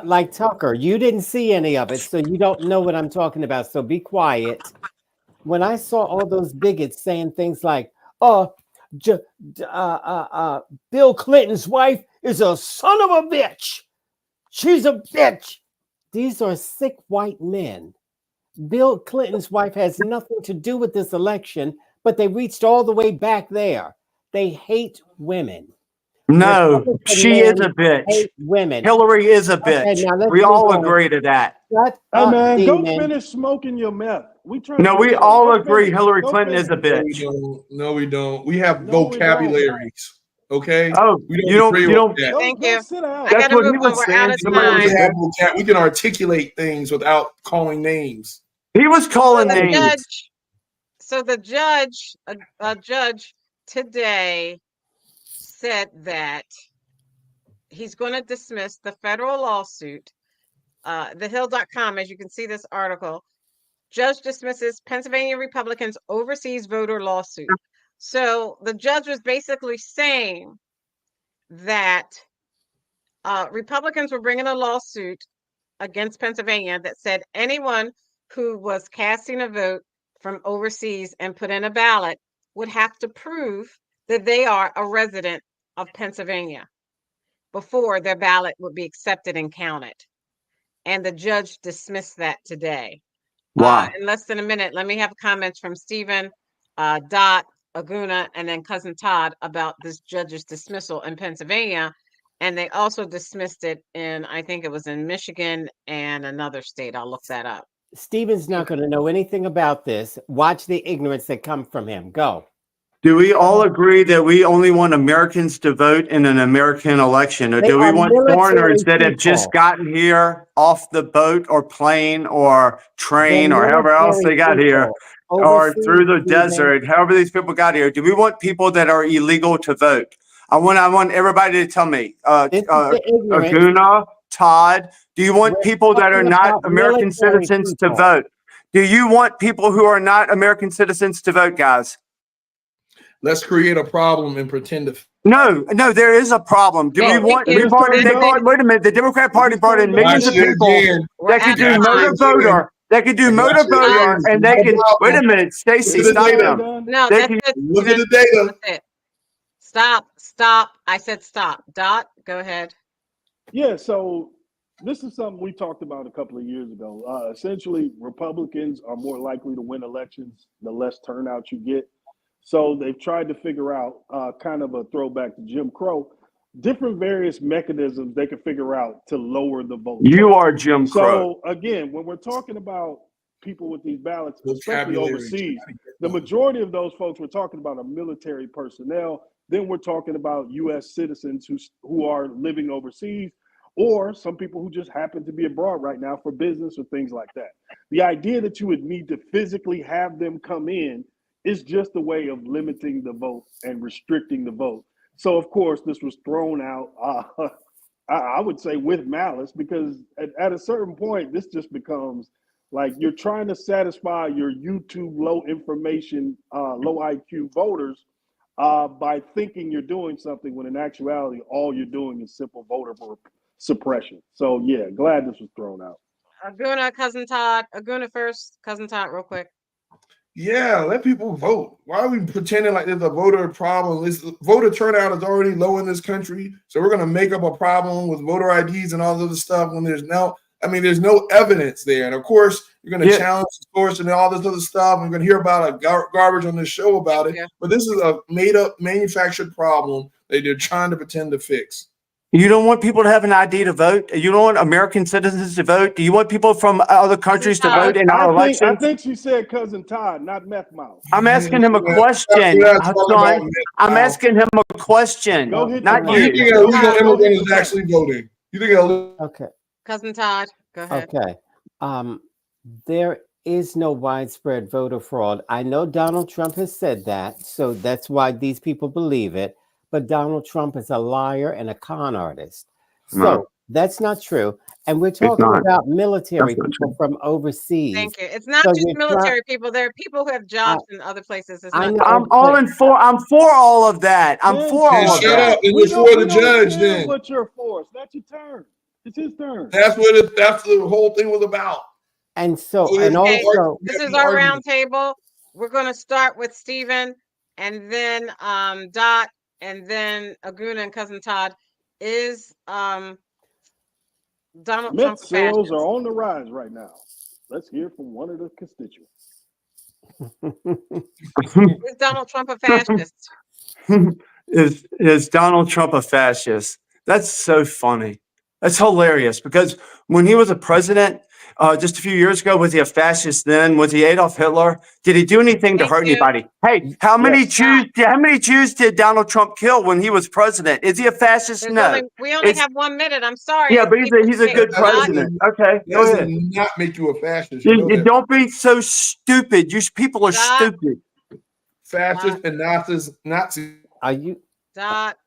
like Tucker, you didn't see any of it, so you don't know what I'm talking about, so be quiet. When I saw all those bigots saying things like, Bill Clinton's wife is a son of a bitch. She's a bitch. These are sick white men. Bill Clinton's wife has nothing to do with this election, but they reached all the way back there. They hate women. No, she is a bitch. Hate women. Hillary is a bitch. Okay, we all agree to that. Hey, man, go finish smoking your meth. We all agree Hillary Clinton is a bitch. No, we don't. We have vocabularies. Okay. Oh, you don't. Thank you. Sit down. That's what he was We're out saying. of time. We can articulate things without calling names. He was calling names. So the judge, a judge today said that he's going to dismiss the federal lawsuit. TheHill.com, as you can see this article, judge dismisses Pennsylvania Republicans' overseas voter lawsuit. So the judge was basically saying that Republicans were bringing a lawsuit against Pennsylvania that said anyone who was casting a vote from overseas and put in a ballot would have to prove that they are a resident of Pennsylvania before their ballot would be accepted and counted. And the judge dismissed that today. Why? In less than a minute, let me have comments from Stephen, Dot, Aguna, and then Cousin Todd about this judge's dismissal in Pennsylvania. And they also dismissed it in, I think it was in Michigan and another state. I'll look that up. Stephen's not going to know anything about this. Watch the ignorance that comes from him. Go. Do we all agree that we only want Americans to vote in an American election? Or do we want foreigners that have just gotten here off the boat or plane or train or however else they got here or through the desert, however these people got here? Do we want people that are illegal to vote? I want everybody to tell me, Aguna, Todd, do you want people that are not American citizens to vote? Do you want people who are not American citizens to vote, guys? Let's create a problem and pretend to. No, there is a problem. Do we want? Wait a minute. The Democrat Party brought in millions of people that could do motor voter. They could do motor voter, and they can. Wait a minute, Stacey, stop them. No, look at the data. Stop. I said stop. Dot, go ahead. Yeah, so this is something we talked about a couple of years ago. Essentially, Republicans are more likely to win elections the less turnout you get. So they've tried to figure out, kind of a throwback to Jim Crow, different various mechanisms they can figure out to lower the vote. You are Jim Crow. So again, when we're talking about people with these ballots, especially Vocabulary. overseas, the majority of those folks we're talking about are military personnel. Then we're talking about U.S. citizens who are living overseas, or some people who just happen to be abroad right now for business or things like that. The idea that you would need to physically have them come in is just a way of limiting the vote and restricting the vote. So, of course, this was thrown out, I would say, with malice, because at a certain point, this just becomes like you're trying to satisfy your YouTube low information, low IQ voters by thinking you're doing something when in actuality, all you're doing is simple voter suppression. So, yeah, glad this was thrown out. Aguna, Cousin Todd. Aguna first. Cousin Todd, real quick. Yeah, let people vote. Why are we pretending like there's a voter problem? Voter turnout is already low in this country, so we're going to make up a problem with voter IDs and all this other stuff when there's no evidence there. And of course, you're going to challenge the source and all this other stuff. We're going to hear about a garbage on this show about it. But this is a made-up, manufactured problem that they're trying to pretend to fix. You don't want people to have an ID to vote? You don't want American citizens to vote? Do you want people from other countries to vote in our elections? I think she said Cousin Todd, not Meth Mouth. I'm asking him a question, son. I'm asking him a question, not you. You think an illegal immigrant is actually voting? You think Okay. Cousin Todd, go ahead. Okay. There is no widespread voter fraud. I know Donald Trump has said that, so that's why these people believe it. But Donald Trump is a liar and a con artist. So that's not true. And we're talking about military people from overseas. Thank you. It's not just military people. There are people who have jobs in other places. It's not I'm for all of that. I'm for all of shut that. up. It's for the judge then. What you're for. It's not your turn. It's his turn. That's the whole thing was about. And so, this is our round table. We're going to start with Stephen and then Dot and then Aguna and Cousin Todd. Is Donald Trump a sales fascist? are on the rise right now. Let's hear from one of the constituents. Is Donald Trump a fascist? Is Donald Trump a fascist? That's so funny. That's hilarious because when he was a president just a few years ago, was he a fascist then? Was he Adolf Hitler? Did he do anything to hurt anybody? Hey, how many Jews did Donald Trump kill when he was president? Is he a fascist? No. We only have 1 minute. I'm sorry. Yeah, but he's a good president. Okay, go ahead. Not make you a fascist. You don't be so stupid. You people are stupid. Fascist and Nazis. Are you? Dot.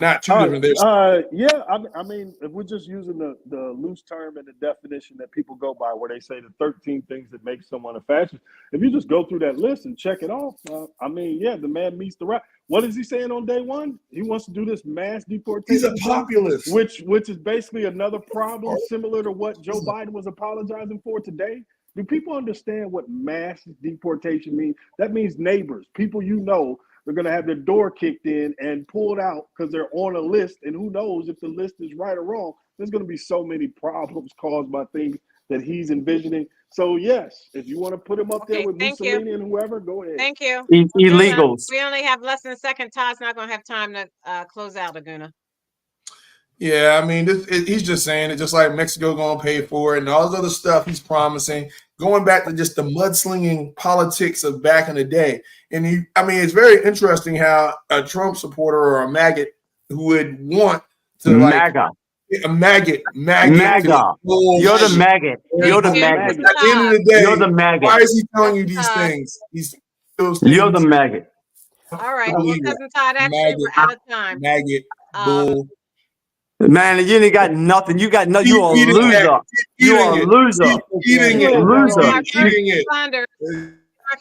Not two different. Yeah, I mean, if we're just using the loose term and the definition that people go by, where they say the 13 things that make someone a fascist, if you just go through that list and check it off, I mean, yeah, the man meets the right. What is he saying on day one? He wants to do this mass deportation. He's a populist. Which is basically another problem similar to what Joe Biden was apologizing for today. Do people understand what mass deportation means? That means neighbors, people you know, they're going to have their door kicked in and pulled out because they're on a list. And who knows if the list is right or wrong. There's going to be so many problems caused by things that he's envisioning. So, yes, if you want to put him up there with Mussolini and whoever, go ahead. Thank you. Illegals. We only have less than a second. Todd's not going to have time to close out, Aguna. Yeah, I mean, he's just saying it just like Mexico going to pay for it and all this other stuff he's promising, going back to just the mudslinging politics of back in the day. And it's very interesting how a Trump supporter or a maggot who would want to MAGA. A maggot. MAGA. You're the maggot. You're the maggot. At the end of the day, you're the maggot. Why is he telling you these things? You're the maggot. All right. Well, Cousin Todd, actually, we're out of time. Maggot. Bull. Man, you ain't got nothing. You got nothing. You're a loser. You're a loser. Eating it. Loser.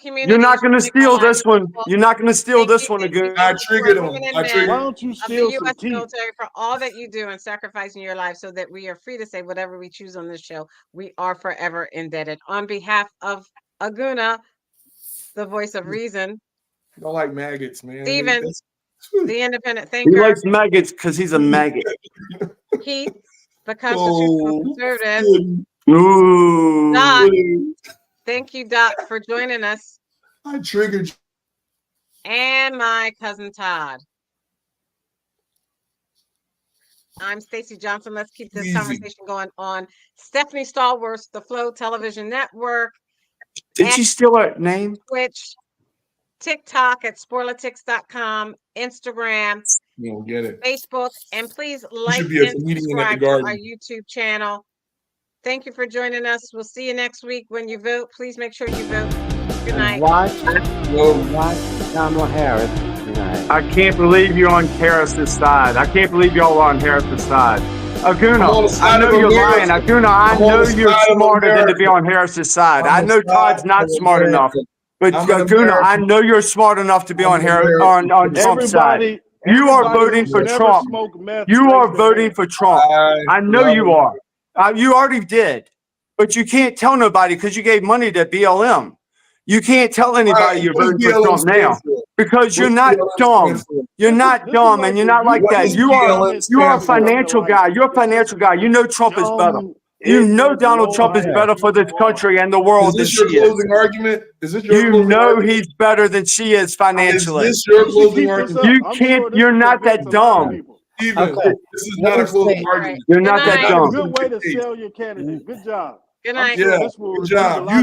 You're not going to steal this one. You're not going to steal this one again. I triggered him. Why don't you steal some U.S. teeth? military for all that you do and sacrificing your life so that we are free to say whatever we choose on this show. We are forever indebted. On behalf of Aguna, the voice of reason. I don't like maggots, man. Stephen, The independent He thinker, likes maggots because he's a maggot. Keith, the constitutional Oh, conservative. Ooh. Doc, thank you, Doc, for joining us. I triggered you. And my cousin Todd. I'm Stacey Johnson. Let's keep this Easy. conversation going on Stephanie Stallworth, the Flow Television Network. Did she steal her name? Twitch, TikTok at Sporlitiks.com, Instagram, You don't get it. Facebook, and please You like should be a and comedian at the subscribe to our Garden. YouTube channel. Thank you for joining us. We'll see you next week. When you vote, please make sure you vote. Good night. Watch Kamala Harris tonight. I can't believe you're on Harris's side. I can't believe y'all are on Harris's side. Aguna, I know you're lying. Aguna, I know you're smarter than to be on Harris's side. I know Todd's not smart enough. But Aguna, I know you're smart enough to be on Trump's side. You are voting for Trump. You are voting for Trump. I know you are. You already did. But you can't tell nobody because you gave money to BLM. You can't tell anybody you're voting for Trump now because you're not dumb. You're not dumb and you're not like that. You are a financial guy. You're a financial guy. You know Trump is better. You know Donald Trump is better for this country and the world than she is. Is this your closing argument? Is this your You closing know argument? he's better than she is financially. Is this your closing argument? You can't. You're not that dumb. Steven, this is not a closing argument. You're not that dumb. Good way to sell your candidate. Good job. Good night. Yeah, This will good remove job. a lot of